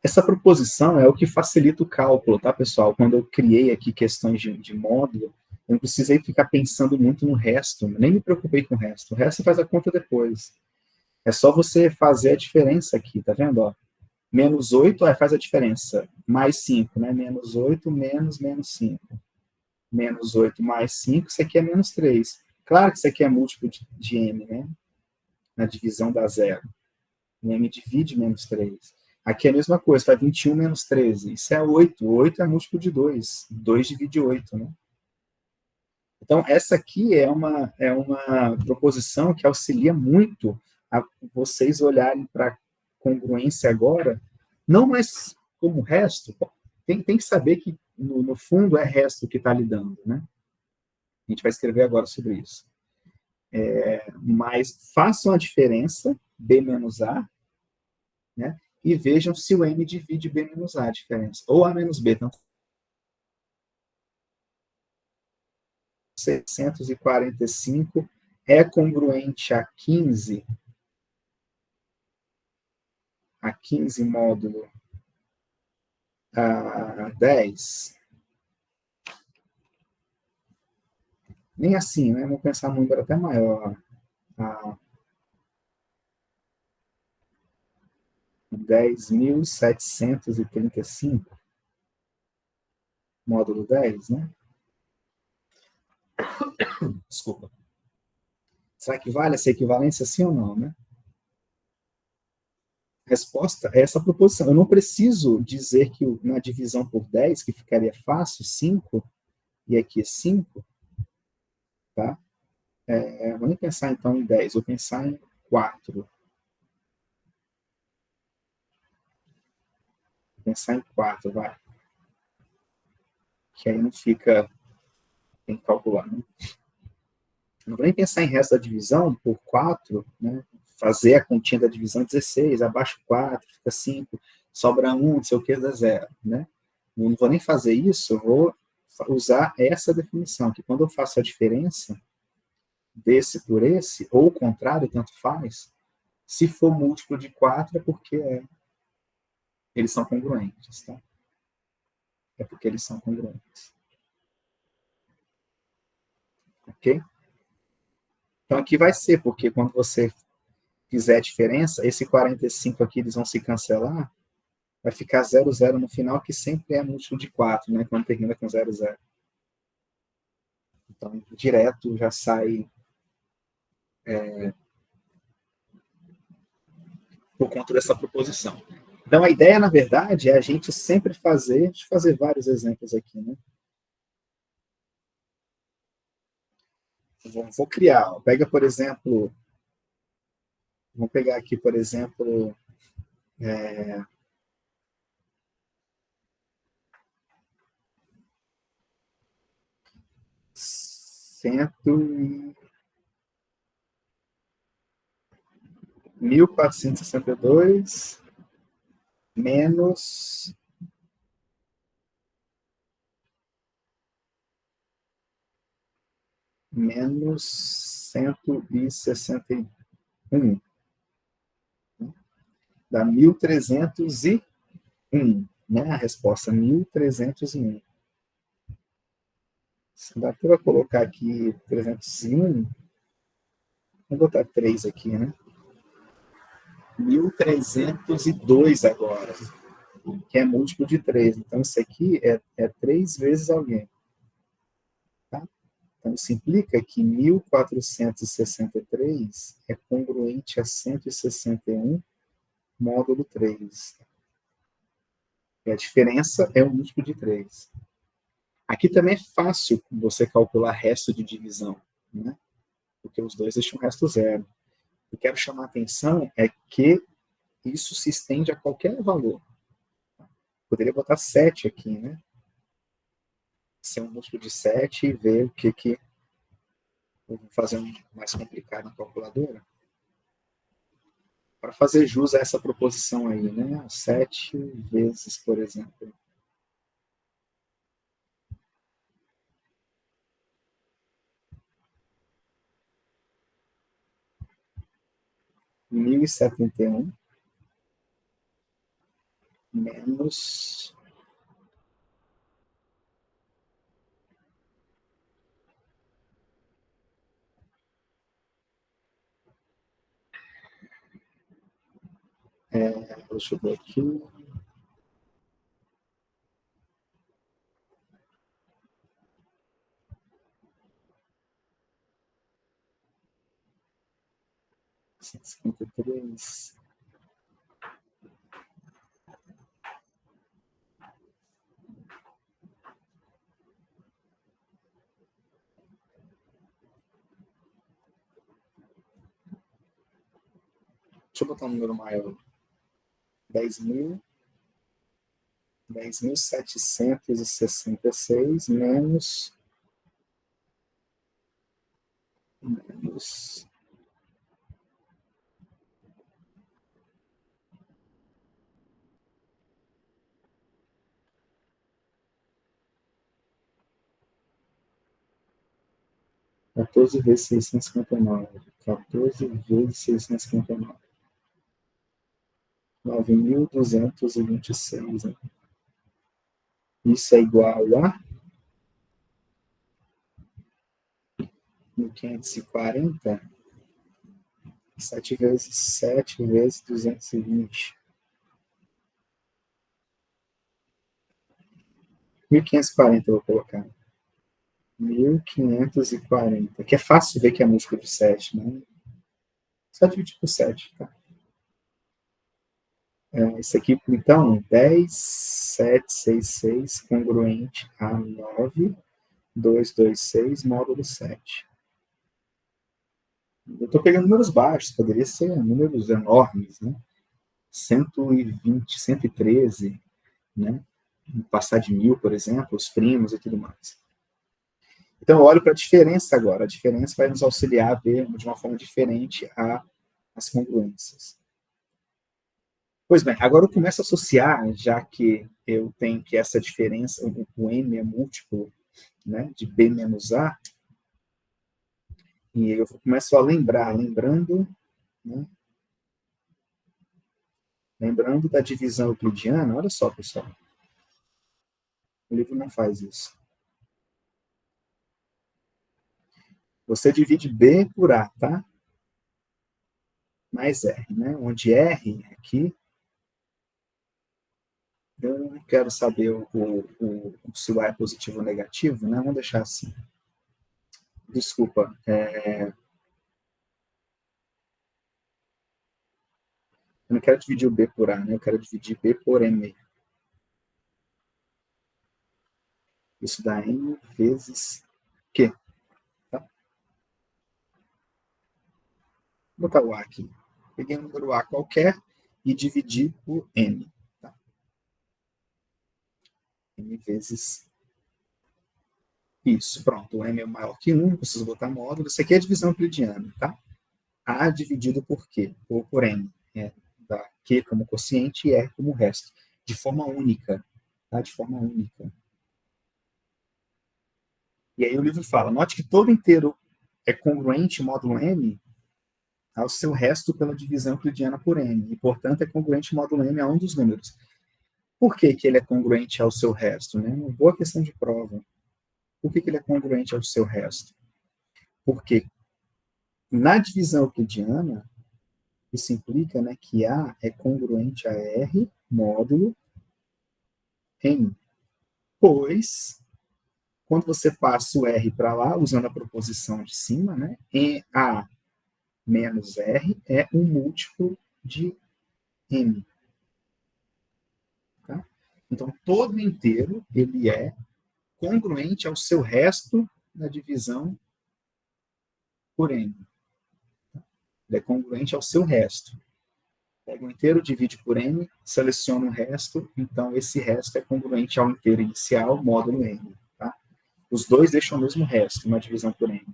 Speaker 1: essa proposição é o que facilita o cálculo, tá, pessoal? Quando eu criei aqui questões de módulo, eu não precisei ficar pensando muito no resto, nem me preocupei com o resto. O resto você faz a conta depois. É só você fazer a diferença aqui, tá vendo? Ó, menos 8, aí faz a diferença. Mais 5, né? Menos 8 menos 5. Menos 8 mais 5, isso aqui é menos 3. Claro que isso aqui é múltiplo de m, né? Na divisão da zero. O m divide menos 3. Aqui é a mesma coisa, faz 21 menos 13. Isso é 8. 8 é múltiplo de 2. 2 divide 8, né? Então, essa aqui é uma proposição que auxilia muito a vocês olharem para a congruência agora, não mais como resto, tem que saber que, no fundo, é resto que está lidando, né? A gente vai escrever agora sobre isso. Mas façam a diferença, B menos A, né? E vejam se o M divide B menos A, a diferença. Ou A menos B, então 645 é congruente a 15 módulo a 10. Nem assim, né? Vamos pensar num número até maior. A 10.735, módulo 10, né? Desculpa. Será que vale essa equivalência, sim ou não, né? Resposta é essa proposição. Eu não preciso dizer que na divisão por 10, que ficaria fácil, 5, e aqui é 5, tá? Vou nem pensar então em 10, vou pensar em 4. Vou pensar em 4, vai. Que aí não fica, tem que calcular, né? Não vou nem pensar em resto da divisão por 4, né? Fazer a continha da divisão 16, abaixo 4, fica 5, sobra 1, não sei o que, dá 0, né? Não vou nem fazer isso, eu vou usar essa definição, que quando eu faço a diferença desse por esse, ou o contrário, tanto faz, se for múltiplo de 4 é porque eles são congruentes, tá? É porque eles são congruentes. Ok? Então aqui vai ser, porque quando você fizer a diferença, esse 45 aqui eles vão se cancelar, vai ficar 0, 0 no final, que sempre é múltiplo de 4, né? Quando termina com 0, 0. Então, direto já sai por conta dessa proposição. Então, a ideia, na verdade, é a gente sempre fazer, deixa eu fazer vários exemplos aqui, né? Vou criar, ó. Pega, por exemplo, vamos pegar aqui, por exemplo, 1462 menos 161. Dá 1301, né? A resposta 1301. Se dá para colocar aqui 301, vou botar 3 aqui, né? 1302 agora, que é múltiplo de 3. Então, isso aqui é 3 vezes alguém. Tá? Então, isso implica que 1463 é congruente a 161 módulo 3. E a diferença é um múltiplo de 3. Aqui também é fácil você calcular resto de divisão, né? Porque os dois deixam resto zero. O que eu quero chamar a atenção é que isso se estende a qualquer valor. Poderia botar 7 aqui, né? Ser um múltiplo de 7 e ver o que eu vou fazer um mais complicado na calculadora. Para fazer jus a essa proposição aí, né? 7 vezes, por exemplo, 1071 menos deixa eu ver aqui. Deixa eu botar um número maior. 10.766 menos 14 vezes 659. 14 vezes 659. 9.226. Né? Isso é igual a 1.540. 7 vezes 7 vezes 220. 1.540 eu vou colocar. 1.540. Que é fácil ver que é múltiplo de 7, né? Só dividir por 7, tá? Esse aqui, então, 10.766 congruente a 9.226 módulo 7. Eu estou pegando números baixos, poderia ser números enormes, né? 120, 113, né? Passar de 1.000, por exemplo, os primos e tudo mais. Então, eu olho para a diferença agora. A diferença vai nos auxiliar a ver de uma forma diferente as congruências. Pois bem, agora eu começo a associar, já que eu tenho que essa diferença, o M é múltiplo, né, de B menos A, e eu começo a lembrando da divisão euclidiana. Olha só, pessoal, o livro não faz isso. Você divide B por A, tá? Mais R, né? Onde R aqui, eu não quero saber se o A é positivo ou negativo, né? Vamos deixar assim. Desculpa. Eu não quero dividir o B por A, né? Eu quero dividir B por M. Isso dá N vezes Q. Tá? Vou botar o A aqui. Peguei um número A qualquer e dividi por N. Tá? N vezes isso. Pronto. O M é maior que 1, preciso botar módulo. Isso aqui é a divisão euclidiana. Tá? A dividido por Q, ou por N. Dá Q como quociente e R como resto. De forma única. Tá? De forma única. E aí o livro fala, note que todo inteiro é congruente módulo M ao seu resto pela divisão euclidiana por N, e, portanto, é congruente módulo M a um dos números. Por que ele é congruente ao seu resto? Né? Uma boa questão de prova. Por que ele é congruente ao seu resto? Porque na divisão euclidiana, isso implica, né, que A é congruente a R módulo N, pois quando você passa o R para lá, usando a proposição de cima, né? A menos R é um múltiplo de M. Tá? Então, todo inteiro, ele é congruente ao seu resto na divisão por N. Ele é congruente ao seu resto. Pega o inteiro, divide por N, seleciona o resto, então esse resto é congruente ao inteiro inicial, módulo N. Tá? Os dois deixam o mesmo resto na divisão por N.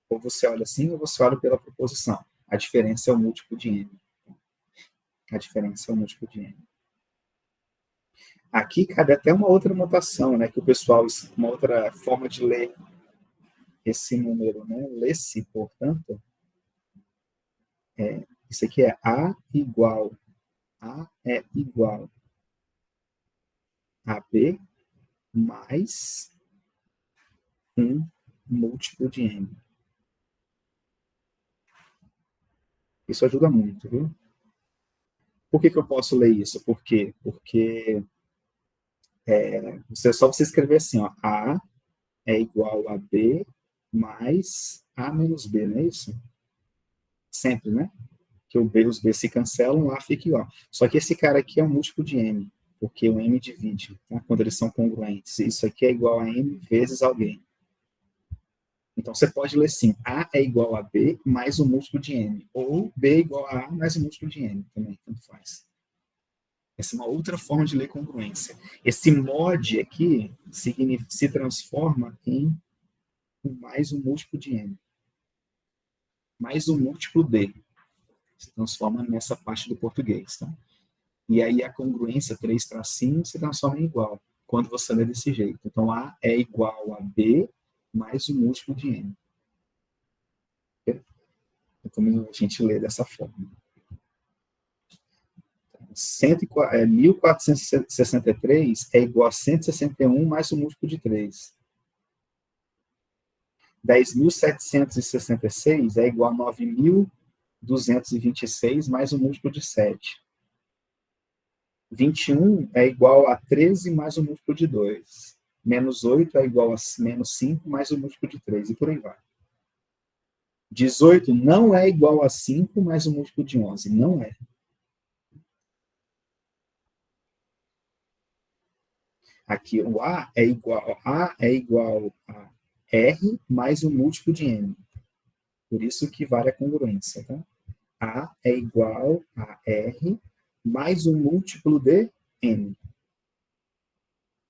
Speaker 1: Ou você olha assim, ou você olha pela proposição. A diferença é o múltiplo de N. A diferença é o múltiplo de N. Aqui cabe até uma outra notação, né, que o pessoal, uma outra forma de ler esse número, né, lê-se, portanto, isso aqui é A é igual a B mais um múltiplo de N. Isso ajuda muito, viu? Por que eu posso ler isso? Por quê? Porque só você escrever assim, ó, A é igual a B mais A menos B, não é isso? Sempre, né? Que os B se cancelam, A fica igual. Só que esse cara aqui é um múltiplo de M, porque o M divide, tá? Quando eles são congruentes. Isso aqui é igual a M vezes alguém. Então, você pode ler assim, A é igual a B mais o múltiplo de M. Ou B é igual a A mais o múltiplo de M. Também, tanto faz. Essa é uma outra forma de ler congruência. Esse mod aqui se transforma em mais um múltiplo de M. Mais um múltiplo D. Se transforma nessa parte do português. Tá? E aí a congruência 3 tracinhos se transforma em igual, quando você lê desse jeito. Então, A é igual a B mais o múltiplo de M. É como a gente lê dessa forma. 1463 é igual a 161 mais o múltiplo de 3. 10.766 é igual a 9.226 mais o múltiplo de 7. 21 é igual a 13 mais o múltiplo de 2. Menos 8 é igual a menos 5 mais o múltiplo de 3. E por aí vai. 18 não é igual a 5 mais o múltiplo de 11. Não é. Aqui o A é igual a R mais o múltiplo de M. Por isso que vale a congruência. Tá? A é igual a R mais um múltiplo de M.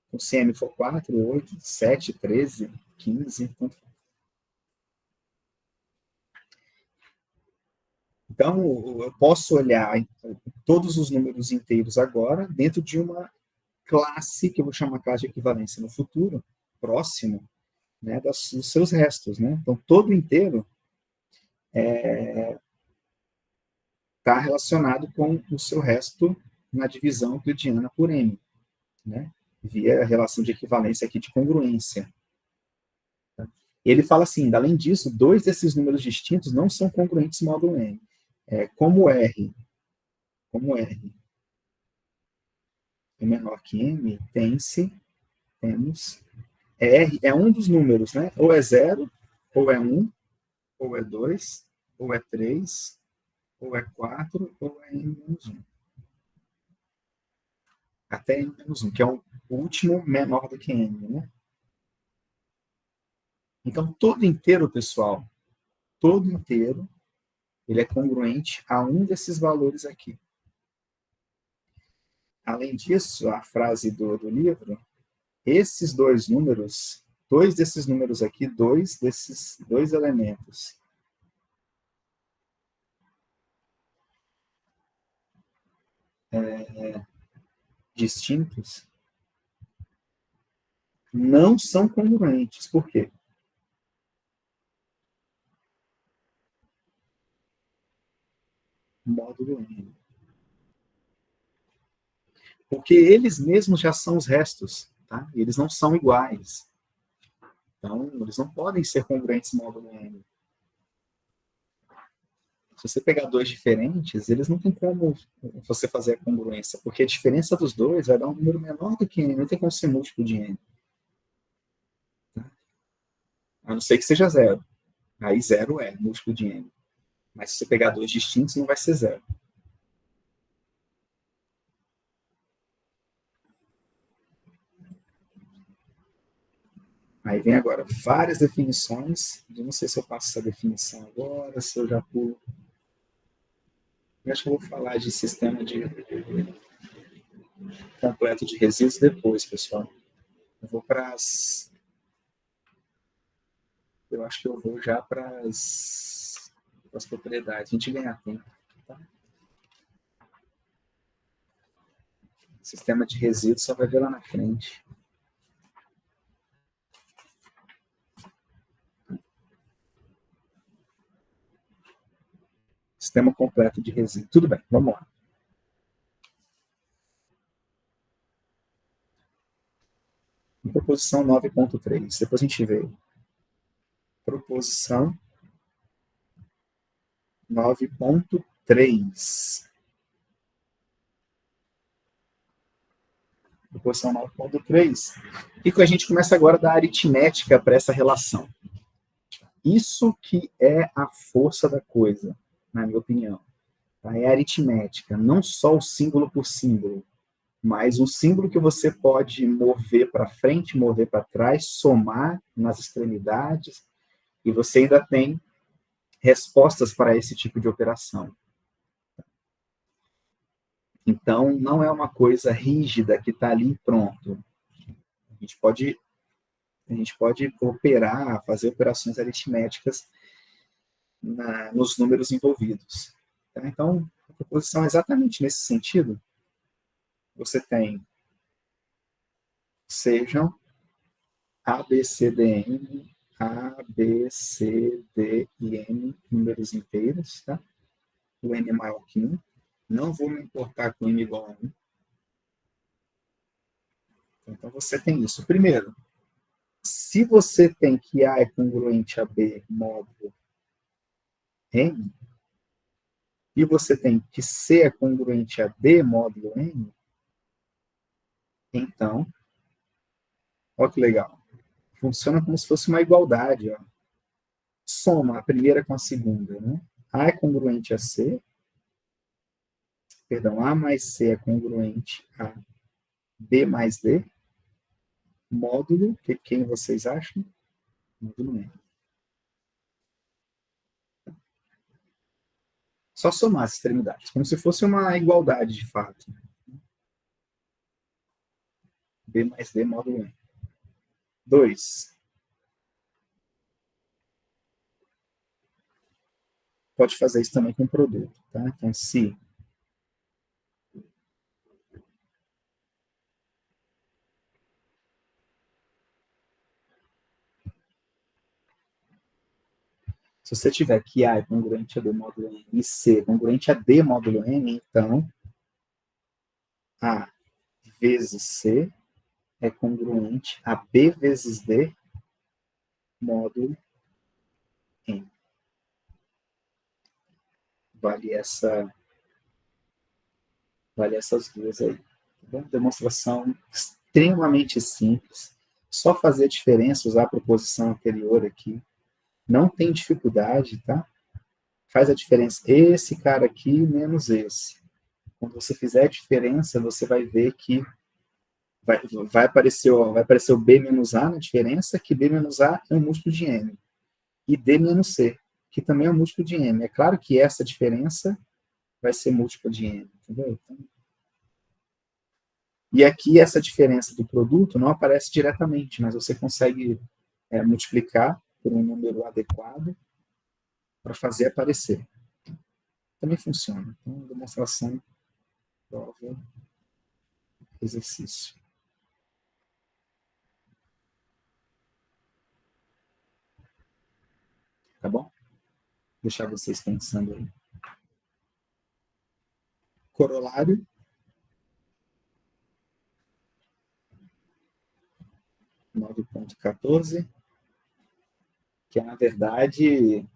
Speaker 1: Então, se M for 4, 8, 7, 13, 15, tanto faz. Então, eu posso olhar todos os números inteiros agora dentro de uma classe, que eu vou chamar classe de equivalência no futuro, próximo, né, dos seus restos. Né? Então, todo inteiro está relacionado com o seu resto na divisão euclidiana por M, né? Via a relação de equivalência aqui de congruência. Tá? Ele fala assim, além disso, dois desses números distintos não são congruentes módulo M. Como R é menor que M, temos R é um dos números, né? Ou é 0, ou é 1, ou é 2, ou é 3, ou é 4, ou é N-1. Até N-1, que é o último menor do que N, né? Então, todo inteiro, pessoal, todo inteiro, ele é congruente a um desses valores aqui. Além disso, a frase do livro, esses dois números, dois desses números aqui, dois desses dois elementos, distintos, não são congruentes. Por quê? Módulo N. Porque eles mesmos já são os restos, tá? E eles não são iguais. Então, eles não podem ser congruentes módulo N. Se você pegar dois diferentes, eles não tem como você fazer a congruência, porque a diferença dos dois vai dar um número menor do que N, não tem como ser múltiplo de N. A não ser que seja zero. Aí zero é múltiplo de n. Mas se você pegar dois distintos, não vai ser zero. Aí vem agora várias definições. Eu não sei se eu passo essa definição agora, se eu já pulo. Eu acho que eu vou falar de sistema de completo de resíduos depois, pessoal. Eu vou para as... Eu acho que eu vou já para as propriedades. A gente ganha tempo. Tá? Sistema de resíduos só vai ver lá na frente. Sistema completo de resíduos. Tudo bem, vamos lá. Proposição 9.3. Depois a gente vê. Proposição 9.3. Proposição 9.3. E que a gente começa agora da aritmética para essa relação. Isso que é a força da coisa, na minha opinião. Tá? É a aritmética, não só o símbolo por símbolo, mas um símbolo que você pode mover para frente, mover para trás, somar nas extremidades, e você ainda tem respostas para esse tipo de operação. Então, não é uma coisa rígida que está ali pronto. A gente pode operar, fazer operações aritméticas nos números envolvidos. Tá? Então, a proposição é exatamente nesse sentido. Você tem sejam A, B, C, D, N, A, B, C, D e N números inteiros, tá? O N é maior que 1. Não vou me importar com N igual a 1. Então, você tem isso. Primeiro, se você tem que A é congruente a B módulo N, e você tem que C é congruente a D módulo N, então, olha que legal. Funciona como se fosse uma igualdade. Ó. Soma a primeira com a segunda. Né? A é congruente a C, perdão, A mais C é congruente a B mais D, módulo, que quem vocês acham? Módulo N. Só somar as extremidades, como se fosse uma igualdade de fato. B mais D, módulo N. 2. Pode fazer isso também com produto. Tá? Então, se você tiver que A é congruente a B módulo N e C é congruente a D módulo N, então A vezes C é congruente a B vezes D módulo N. Vale essas duas aí. Tá? Demonstração extremamente simples. Só fazer a diferença, usar a proposição anterior aqui. Não tem dificuldade, tá? Faz a diferença esse cara aqui menos esse. Quando você fizer a diferença, você vai ver que vai aparecer o B menos A na diferença, que B menos A é um múltiplo de M. E D menos C, que também é um múltiplo de M. É claro que essa diferença vai ser múltiplo de M, entendeu? Então, e aqui essa diferença do produto não aparece diretamente, mas você consegue multiplicar por um número adequado para fazer aparecer. Também funciona. Então, demonstração, prova, exercício. Tá bom? Deixar vocês pensando aí. Corolário. Nove ponto 14, que é, na verdade,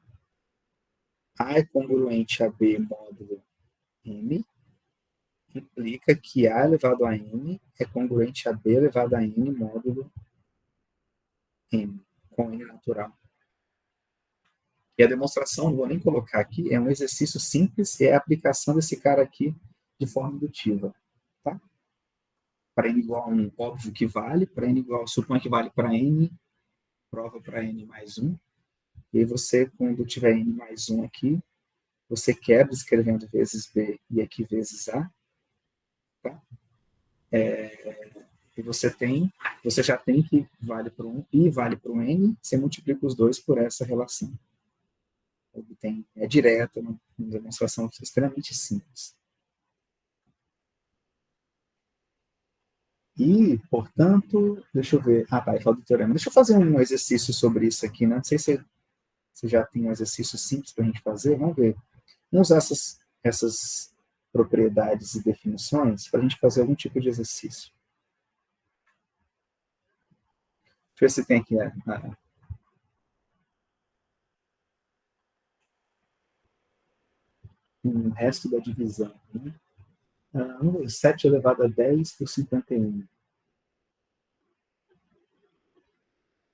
Speaker 1: A é congruente a B módulo M, implica que A elevado a N é congruente a B elevado a N módulo M, com N natural. E a demonstração, não vou nem colocar aqui, é um exercício simples, é a aplicação desse cara aqui de forma indutiva. Tá? Para n igual a 1, óbvio que vale, para n igual, suponha que vale para n, prova para n mais 1, e aí você, quando tiver n mais 1 aqui, você quebra escrevendo vezes b e aqui vezes a, tá? E você já tem que vale para um i vale para um n, você multiplica os dois por essa relação. É direto, uma demonstração extremamente simples. E, portanto, deixa eu ver. Ah, tá, ele fala do teorema. Deixa eu fazer um exercício sobre isso aqui, né? Não sei se você já tem um exercício simples para a gente fazer. Vamos ver. Vamos usar essas propriedades e definições para a gente fazer algum tipo de exercício. Deixa eu ver se tem aqui um resto da divisão. Né? 7 elevado a 10 por 51.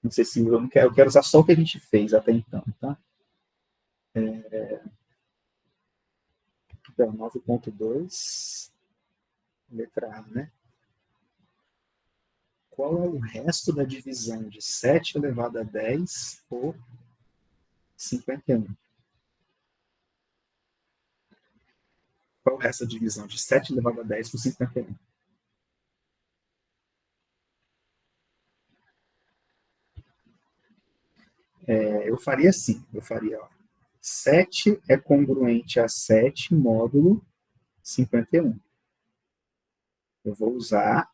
Speaker 1: Não sei se eu quero usar só o que a gente fez até então, tá? Então, 9.2, letra A, né? Qual é o resto da divisão de 7 elevado a 10 por 51? Qual é o resto da divisão de 7 elevado a 10 por 51? Eu faria assim, ó, 7 é congruente a 7 módulo 51. Eu vou usar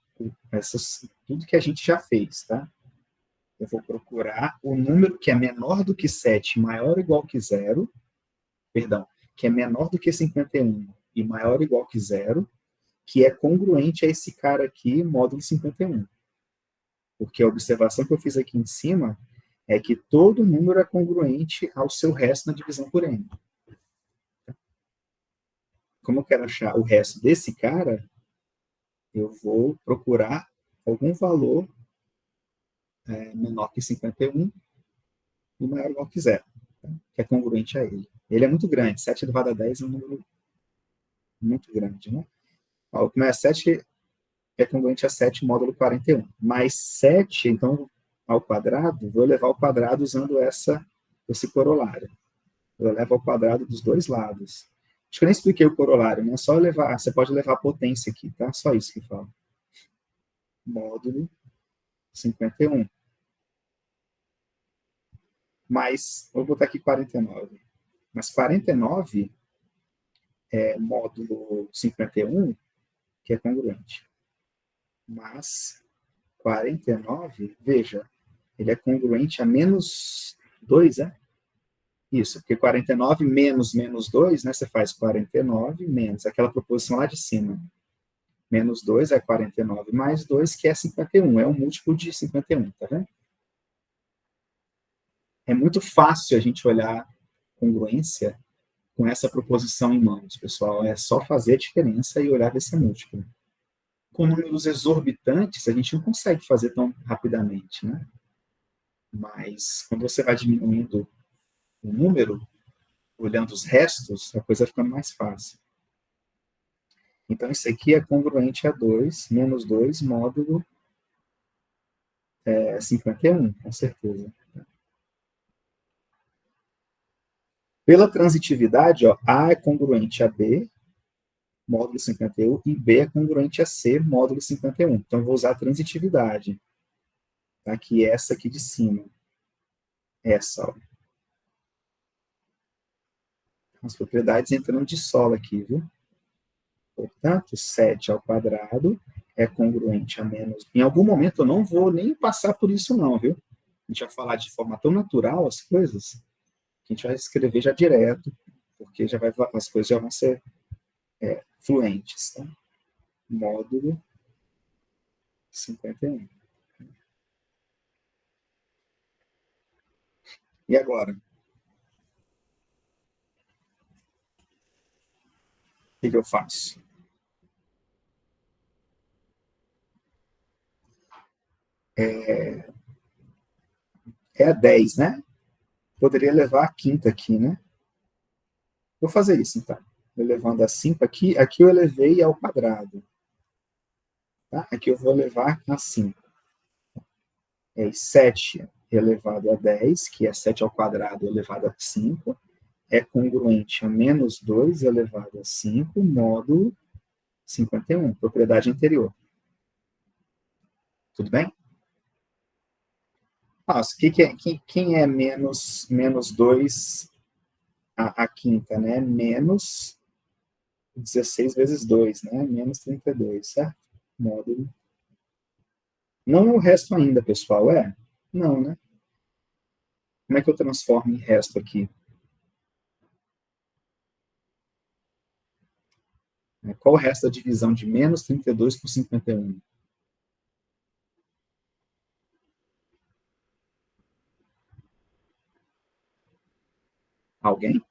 Speaker 1: tudo que a gente já fez, tá? Eu vou procurar o número que é menor do que 7, maior ou igual que 0, perdão, que é menor do que 51 e maior ou igual que 0, que é congruente a esse cara aqui, módulo 51. Porque a observação que eu fiz aqui em cima é que todo número é congruente ao seu resto na divisão por n. Como eu quero achar o resto desse cara, eu vou procurar algum valor menor que 51 e maior ou igual que 0, tá? Que é congruente a ele. Ele é muito grande, 7 elevado a 10 é um número muito grande, né? Como é 7 é congruente a 7 módulo 41. Mais 7, então, ao quadrado, vou levar ao quadrado usando esse corolário. Eu levo ao quadrado dos dois lados. Acho que eu nem expliquei o corolário, né? Só levar, você pode levar a potência aqui, tá? Só isso que fala. Módulo 51. Mais, vou botar aqui 49. Mas 49 é módulo 51, que é congruente. Mas 49, veja, ele é congruente a menos 2, é? Isso, porque 49 menos menos 2, né? Você faz 49 menos aquela proposição lá de cima. Menos 2 é 49, mais 2, que é 51. É um múltiplo de 51, tá vendo? É muito fácil a gente olhar congruência com essa proposição em mãos, pessoal. É só fazer a diferença e olhar desse múltiplo. Com números exorbitantes, a gente não consegue fazer tão rapidamente, né? Mas quando você vai diminuindo o número, olhando os restos, a coisa vai ficando mais fácil. Então, isso aqui é congruente a 2, menos 2, módulo 51, com certeza. Pela transitividade, ó, A é congruente a B, módulo 51, e B é congruente a C, módulo 51. Então, eu vou usar a transitividade, tá? Que é essa aqui de cima. Essa, ó. As propriedades entrando de sola aqui, viu? Portanto, 7 ao quadrado é congruente a menos. Em algum momento eu não vou nem passar por isso, não, viu? A gente vai falar de forma tão natural as coisas, que a gente vai escrever já direto, porque as coisas já vão ser fluentes, tá? Módulo 51. E agora? O que eu faço? É a 10, né? poderia levar a quinta aqui, né? Vou fazer isso, então. Elevando a 5 aqui, aqui eu elevei ao quadrado. Tá? Aqui eu vou levar a 5. É 7 elevado a 10, que é 7 ao quadrado elevado a 5, é congruente a menos 2 elevado a 5, módulo 51, propriedade anterior. Tudo bem? Nossa, quem é menos 2 a quinta, né? Menos 16 vezes 2, né? Menos 32, certo? Módulo. Não é o resto ainda, pessoal, é? Não, né? Como é que eu transformo em resto aqui? Qual o resto da divisão de menos 32 por 51? Alguém?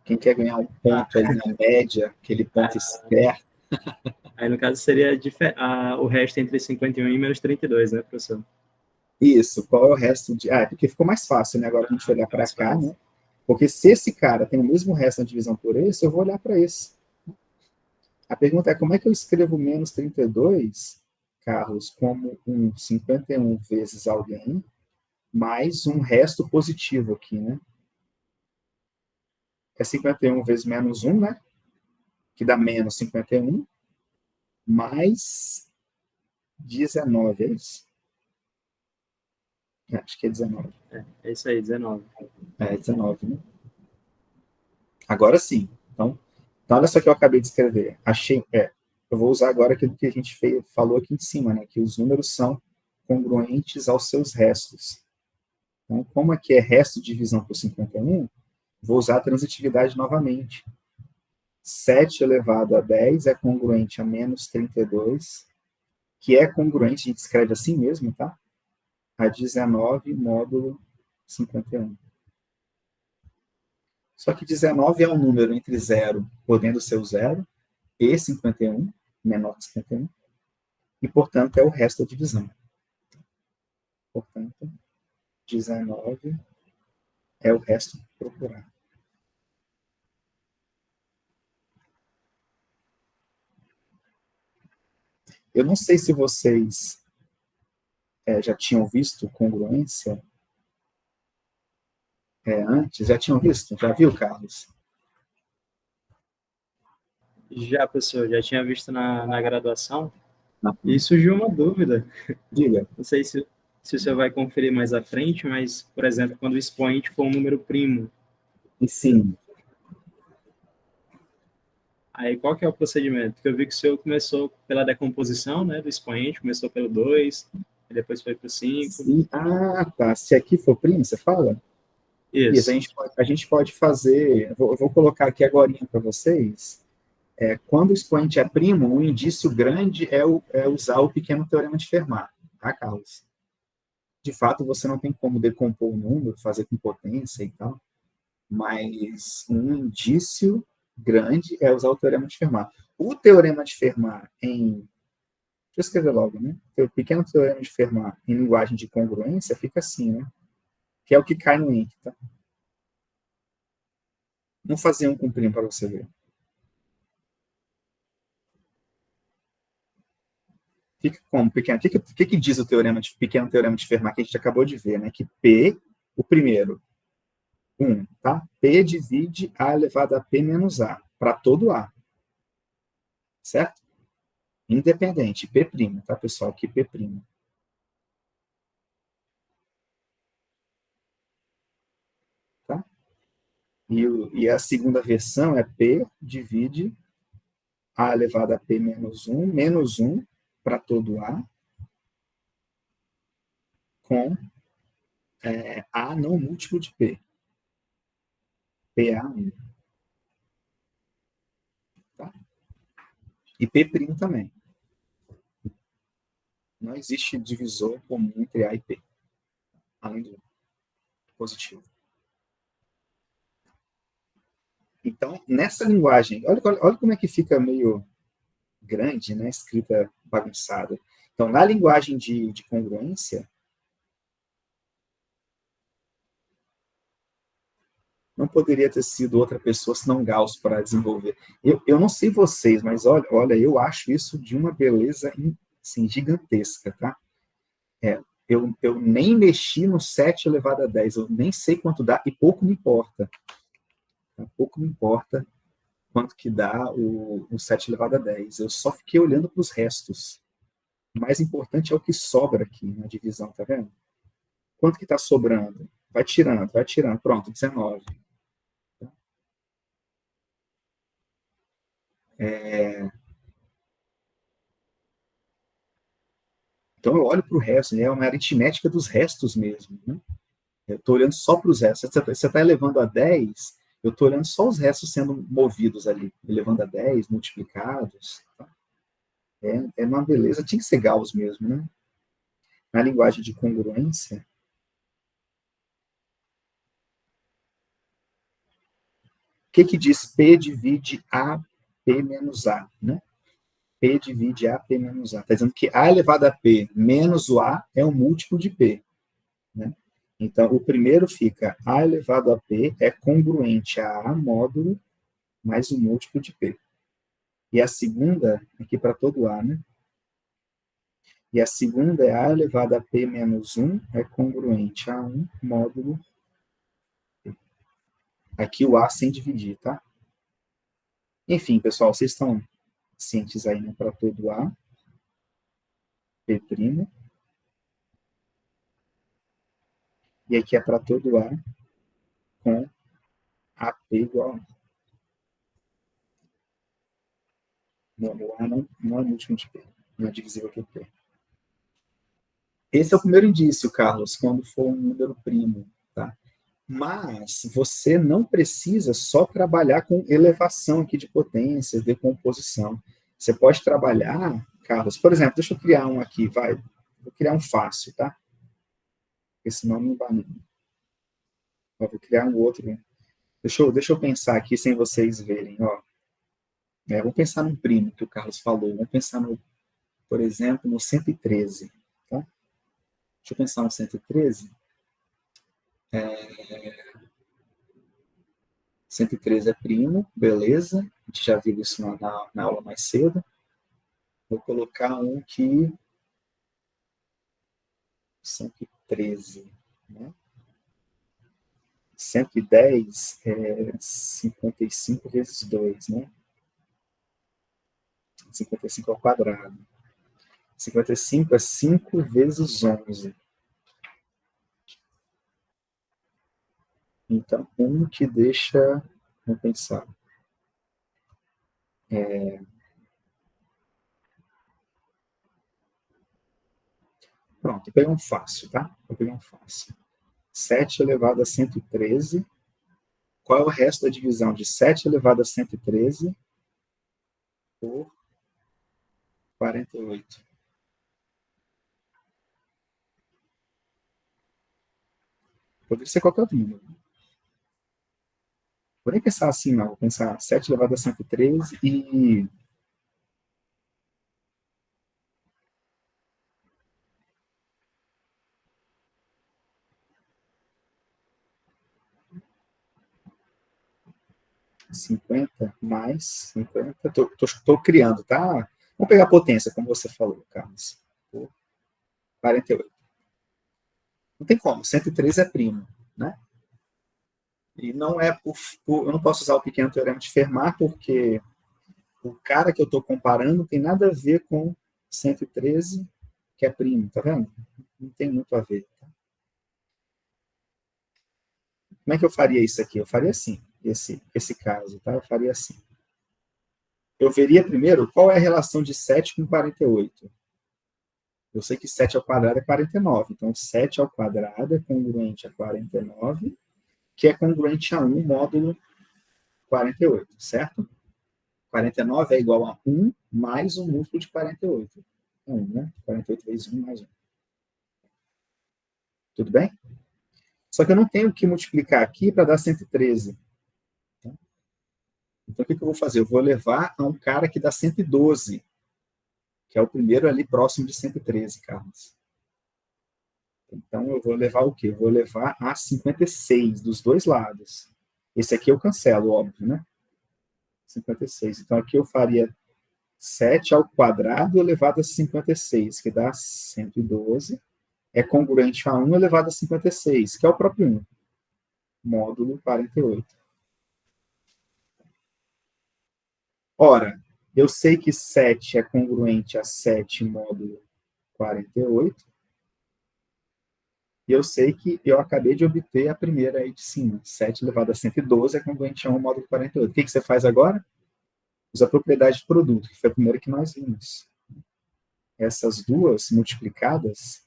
Speaker 1: Quem quer ganhar um ponto aí na média, aquele ponto esperto?
Speaker 2: Aí, no caso, seria o resto entre 51 e menos 32, né, professor?
Speaker 1: Isso, qual é o resto de... porque ficou mais fácil, né? Agora a gente olhar para cá, né? Porque se esse cara tem o mesmo resto na divisão por esse, eu vou olhar para esse. A pergunta é, como é que eu escrevo menos 32, Carlos, como um 51 vezes alguém, mais um resto positivo aqui, né? É 51 vezes menos 1, né? Que dá menos 51, mais 19, é isso? Acho que é 19.
Speaker 2: É isso aí, 19.
Speaker 1: É 19, né? Agora sim. Então, olha só o que eu acabei de escrever. Eu vou usar agora aquilo que a gente falou aqui em cima, né? Que os números são congruentes aos seus restos. Então, como aqui é resto de divisão por 51, vou usar a transitividade novamente. 7 elevado a 10 é congruente a menos 32, que é congruente, a gente escreve assim mesmo, tá? A 19 módulo 51. Só que 19 é um número entre 0, podendo ser o 0, e 51, menor que 51, e, portanto, é o resto da divisão. Portanto, 19 é o resto procurado. Eu não sei se vocês já tinham visto congruência antes. Já tinham visto? Já viu, Carlos?
Speaker 2: Já, professor, já tinha visto na graduação.
Speaker 1: Não.
Speaker 2: E surgiu uma dúvida.
Speaker 1: Diga.
Speaker 2: Não sei se o senhor vai conferir mais à frente, mas, por exemplo, quando o expoente for um número primo.
Speaker 1: Sim.
Speaker 2: Aí qual que é o procedimento? Porque eu vi que o senhor começou pela decomposição, né, do expoente, começou pelo 2, depois foi para o 5.
Speaker 1: Tá. Se aqui for primo, você fala? Isso,
Speaker 2: Isso.
Speaker 1: a gente pode fazer... Eu vou colocar aqui agora para vocês. Quando o expoente é primo, um indício grande é usar o pequeno teorema de Fermat, tá, Carlos? De fato, você não tem como decompor o número, fazer com potência e tal, mas um indício grande é usar o teorema de Fermat. O teorema de Fermat deixa eu escrever logo, né? O pequeno teorema de Fermat em linguagem de congruência fica assim, né? Que é o que cai no INC, tá? Vamos fazer um com primo para você ver. Fica como pequeno. O que diz o pequeno teorema de Fermat que a gente acabou de ver, né? Que P, o primeiro, 1, tá? P divide A elevado a P menos A, para todo A. Certo? Independente, P', tá, pessoal? Aqui P'. Tá? E a segunda versão é P divide A elevado a P menos 1 para todo A, com A não múltiplo de P. PA1. Tá? E P' também. Não existe divisor comum entre A e P, além do positivo. Então, nessa linguagem, olha como é que fica meio grande, né, escrita bagunçada. Então, na linguagem de congruência, Não poderia ter sido outra pessoa senão Gauss para desenvolver. Eu não sei vocês, mas olha, eu acho isso de uma beleza assim, gigantesca, tá? Eu nem mexi no 7 elevado a 10, eu nem sei quanto dá, e pouco me importa. Tá? Pouco me importa quanto que dá o 7 elevado a 10. Eu só fiquei olhando para os restos. O mais importante é o que sobra aqui na divisão, tá vendo? Quanto que está sobrando? Vai tirando, vai tirando. Pronto, 19. Então eu olho para o resto, né? É uma aritmética dos restos mesmo. Né? Eu estou olhando só para os restos. Você está elevando a 10, eu estou olhando só os restos sendo movidos ali, elevando a 10, multiplicados. Tá? É uma beleza, tinha que ser Gauss mesmo, né? Na linguagem de congruência. O que diz P divide A, P menos A, né? P divide A, P menos A. Está dizendo que A elevado a P menos o A é um múltiplo de P. Né? Então, o primeiro fica A elevado a P é congruente a A módulo mais o múltiplo de P. E a segunda, aqui para todo A, né? E a segunda é A elevado a P menos 1 é congruente a 1 módulo P. Aqui o A sem dividir, tá? Enfim, pessoal, vocês estão cientes aí, né? Para todo A, P'. E aqui é para todo A com AP igual a 1. O A não é múltiplo de P, não é divisível por P. Esse é o primeiro indício, Carlos, quando for um número primo. Tá? Mas você não precisa só trabalhar com elevação aqui de potências, decomposição. Você pode trabalhar, Carlos, por exemplo, deixa eu criar um aqui, vai. Vou criar um fácil, tá? Porque senão não vai. Vou criar um outro. Deixa eu pensar aqui sem vocês verem. Ó. Vamos pensar num primo que o Carlos falou. Vamos pensar, por exemplo, no 113. Tá? Deixa eu pensar no 113. 113 é primo, beleza. A gente já viu isso na aula mais cedo. Vou colocar um que 113, né? 110 é 55 vezes 2, né? 55 ao quadrado. 55 é 5 vezes 11. Então, um que deixa, vamos pensar, pronto, vou pegar um fácil, tá? Vou pegar um fácil. 7 elevado a 113. Qual é o resto da divisão de 7 elevado a 113 por 48? Poderia ser qualquer outro número. Vou nem pensar assim, não. Vou pensar 7 elevado a 113 e 50 mais 50. Estou criando, tá? Vamos pegar a potência, como você falou, Carlos. 48. Não tem como, 113 é primo, né? E não é eu não posso usar o pequeno teorema de Fermat, porque o cara que eu estou comparando tem nada a ver com 113, que é primo, tá vendo? Não tem muito a ver. Tá? Como é que eu faria isso aqui? Eu faria assim, esse caso, tá? Eu faria assim. Eu veria primeiro qual é a relação de 7 com 48. Eu sei que 7 ao quadrado é 49. Então, 7 ao quadrado é congruente a 49, que é congruente a 1 módulo 48, certo? 49 é igual a 1 mais um múltiplo de 48. É 1, né? 48 vezes 1 mais 1. Tudo bem? Só que eu não tenho que multiplicar aqui para dar 113. Tá? Então, o que eu vou fazer? Eu vou levar a um cara que dá 112, que é o primeiro ali próximo de 113, Carlos. Então, eu vou levar o quê? Eu vou levar a 56 dos dois lados. Esse aqui eu cancelo, óbvio, né? 56. Então, aqui eu faria 7 ao quadrado elevado a 56, que dá 112. É congruente a 1 elevado a 56, que é o próprio 1, módulo 48. Ora, eu sei que 7 é congruente a 7 módulo 48, e eu sei que eu acabei de obter a primeira aí de cima. 7 elevado a 112 é congruente a 1 módulo 48. O que você faz agora? Usa a propriedade de produto, que foi a primeira que nós vimos. Essas duas multiplicadas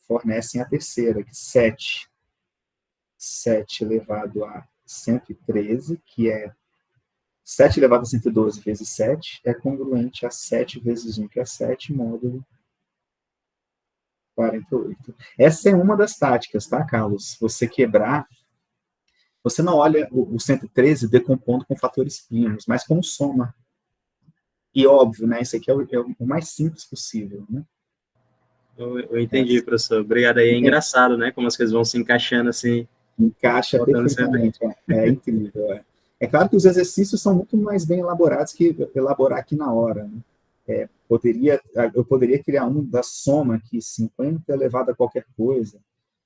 Speaker 1: fornecem a terceira, que 7 elevado a 113, que é 7 elevado a 112 vezes 7, é congruente a 7 vezes 1, que é 7, módulo 48. Essa é uma das táticas, tá, Carlos? Você quebrar, você não olha o 113 decompondo com fatores primos, mas com soma. E óbvio, né, isso aqui é o mais simples possível, né?
Speaker 2: Eu entendi, professor. Obrigado aí. É engraçado, né? Como as coisas vão se encaixando assim.
Speaker 1: Encaixa perfeitamente. É incrível. É claro que os exercícios são muito mais bem elaborados que elaborar aqui na hora. Né? Eu poderia criar um da soma aqui, 50 elevado a qualquer coisa,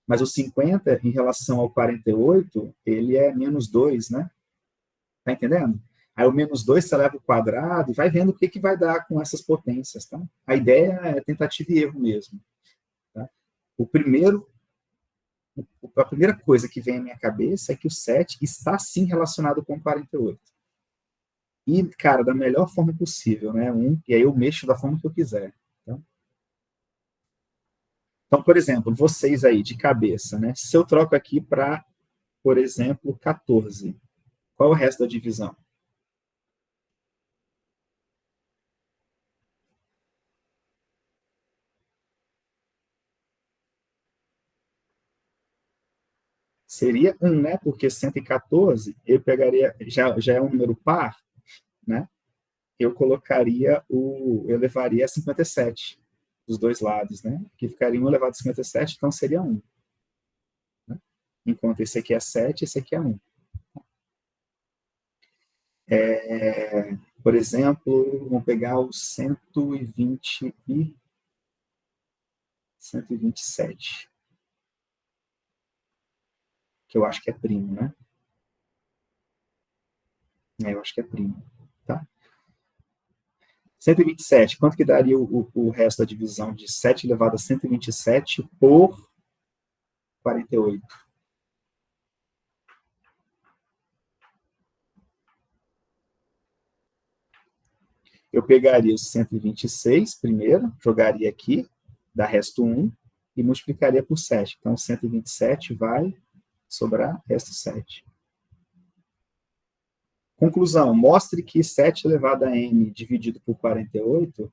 Speaker 1: mas o 50 em relação ao 48, ele é menos 2, né? Tá entendendo? Aí o menos 2 você leva o quadrado e vai vendo o que vai dar com essas potências, tá? A ideia é tentativa e erro mesmo. Tá? O primeiro A primeira coisa que vem à minha cabeça é que o 7 está sim relacionado com o 48. E, cara, da melhor forma possível, né? E aí eu mexo da forma que eu quiser. Tá? Então, por exemplo, vocês aí de cabeça, né? Se eu troco aqui para, por exemplo, 14, qual é o resto da divisão? Seria 1, né? Porque 114, eu pegaria, já é um número par, né? Eu levaria a 57 dos dois lados, né? Que ficaria 1 elevado a 57, então seria 1. Né? Enquanto esse aqui é 7, esse aqui é 1. Por exemplo, vamos pegar o 127, que eu acho que é primo, né? Eu acho que é primo, tá? 127, quanto que daria o resto da divisão de 7 elevado a 127 por 48? Eu pegaria os 126 primeiro, jogaria aqui, dá resto 1, e multiplicaria por 7. Então, 127 vai sobrar resto 7. Conclusão, mostre que 7 elevado a n dividido por 48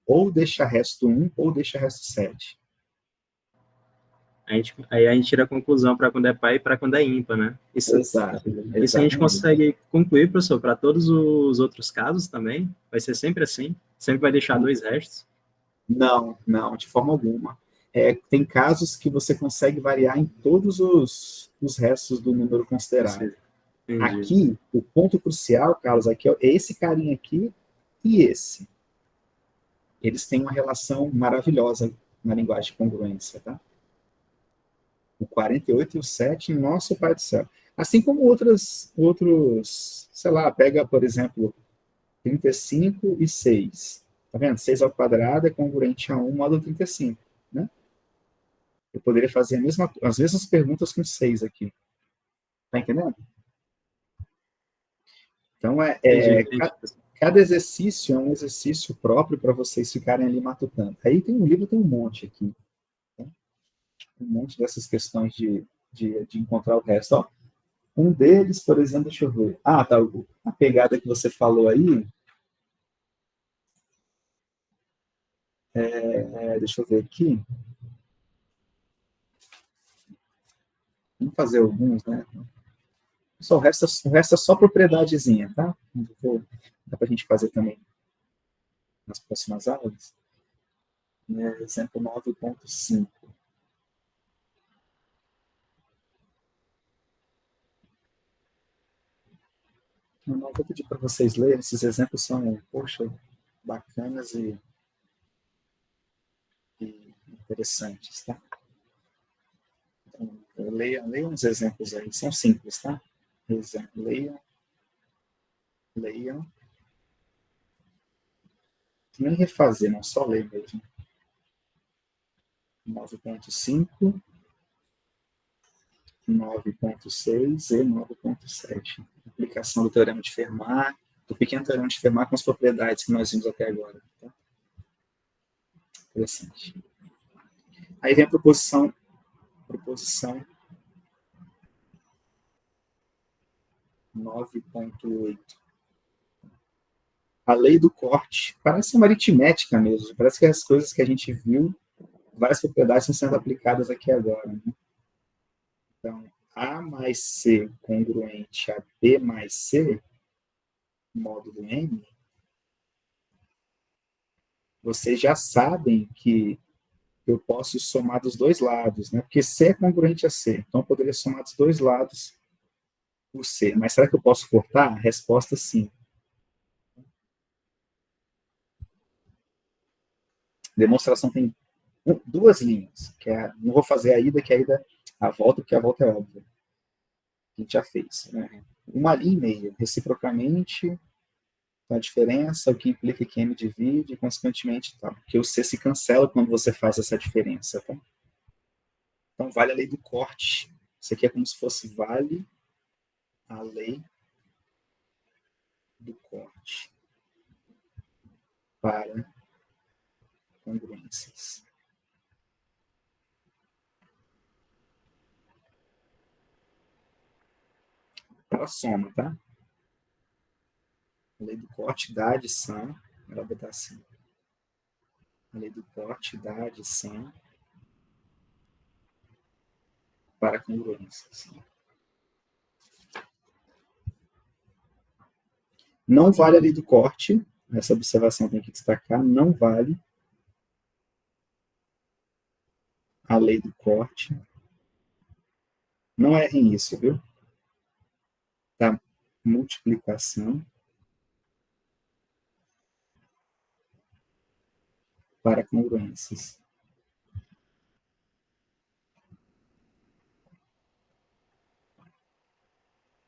Speaker 1: ou deixa resto 1 ou deixa resto 7.
Speaker 2: Aí a gente tira a conclusão para quando é par e para quando é ímpar, né?
Speaker 1: Exato.
Speaker 2: Isso a gente consegue concluir, professor, para todos os outros casos também? Vai ser sempre assim? Sempre vai deixar dois restos?
Speaker 1: Não, de forma alguma. Tem casos que você consegue variar em todos os restos do número considerado. Aqui, o ponto crucial, Carlos, aqui é esse carinha aqui e esse. Eles têm uma relação maravilhosa na linguagem de congruência, tá? O 48 e o 7, nosso pai do céu. Assim como outros, sei lá, pega, por exemplo, 35 e 6. Tá vendo? 6 ao quadrado é congruente a 1 módulo 35, né? Eu poderia fazer as mesmas perguntas com 6 aqui. Tá entendendo? Então, cada exercício é um exercício próprio para vocês ficarem ali matutando. Aí tem um livro, tem um monte aqui. Tá? Um monte dessas questões de encontrar o resto. Ó, um deles, por exemplo, deixa eu ver. Ah, tá. A pegada que você falou aí. Deixa eu ver aqui. Vamos fazer alguns, né? Só o resto é só propriedadezinha, tá? Dá para a gente fazer também nas próximas aulas. Exemplo 9.5. Eu não vou pedir para vocês lerem, esses exemplos são, poxa, bacanas e interessantes, tá? Então, leia uns exemplos aí, são simples, tá? Leiam. Nem refazer, não, só ler mesmo. 9.5, 9.6 e 9.7. Aplicação do teorema de Fermat, do pequeno teorema de Fermat com as propriedades que nós vimos até agora. Tá? Interessante. Aí vem a proposição 9.8. A lei do corte. Parece uma aritmética mesmo. Parece que as coisas que a gente viu, várias propriedades estão sendo aplicadas aqui agora. Né? Então, A mais C congruente a B mais C, módulo M, vocês já sabem que eu posso somar dos dois lados, né? Porque C é congruente a C. Então, eu poderia somar dos dois lados por C. Mas será que eu posso cortar? A resposta, sim. Demonstração tem duas linhas. Não vou fazer a ida, que a ida, a volta, porque a volta é óbvia. A gente já fez. Né? Uma linha e meia. Reciprocamente, a diferença, o que implica que M divide, consequentemente, tal. Porque o C se cancela quando você faz essa diferença. Tá? Então, vale a lei do corte. Isso aqui é como se fosse vale a lei do corte para congruências. Ela soma, tá? A lei do corte da adição, ela vai botar assim. A lei do corte da adição para congruências. Não vale a lei do corte, essa observação tem que destacar, não vale a lei do corte. Não errem isso, viu? Da multiplicação para congruências.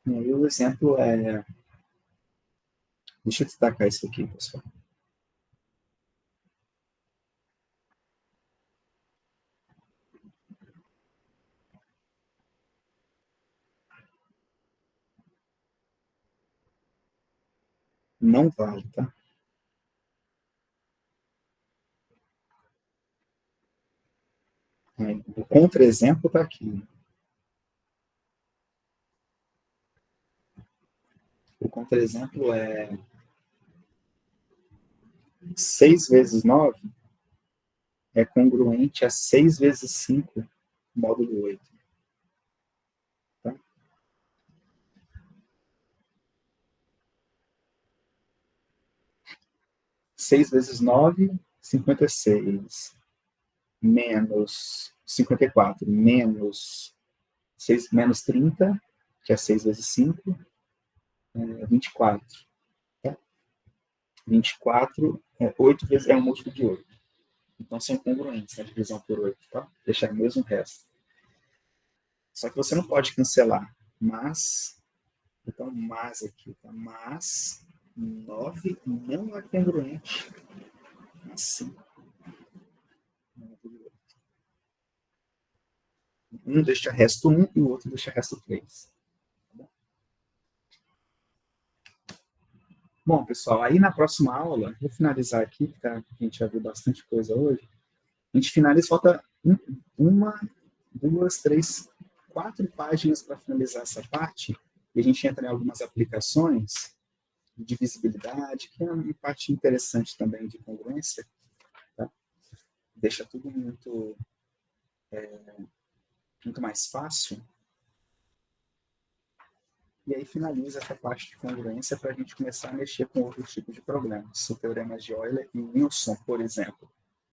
Speaker 1: E aí o exemplo é... Deixa eu destacar isso aqui, pessoal. Não vale, tá? O contra-exemplo está aqui. O contra-exemplo é 6 vezes 9 é congruente a 6 vezes 5, módulo 8. Tá? Seis vezes 9, 56. Menos 54, menos 6, menos 30, que é 6 vezes 5, é 24. Tá? 24, 8 vezes é um múltiplo de 8. Então, são congruentes a divisão por 8, tá? Deixar o mesmo resto. Só que você não pode cancelar. Mas, então, mas aqui, tá? Mas 9 não é congruente a 5. Um deixa resto 1 e o outro deixa resto 3. Bom, pessoal, aí na próxima aula, vou finalizar aqui, que a gente já viu bastante coisa hoje. A gente finaliza, falta 4 páginas para finalizar essa parte, e a gente entra em algumas aplicações de visibilidade, que é uma parte interessante também de congruência. Tá? Deixa tudo muito mais fácil. E aí finaliza essa parte de congruência para a gente começar a mexer com outros tipos de problemas. O teorema de Euler e Wilson, por exemplo.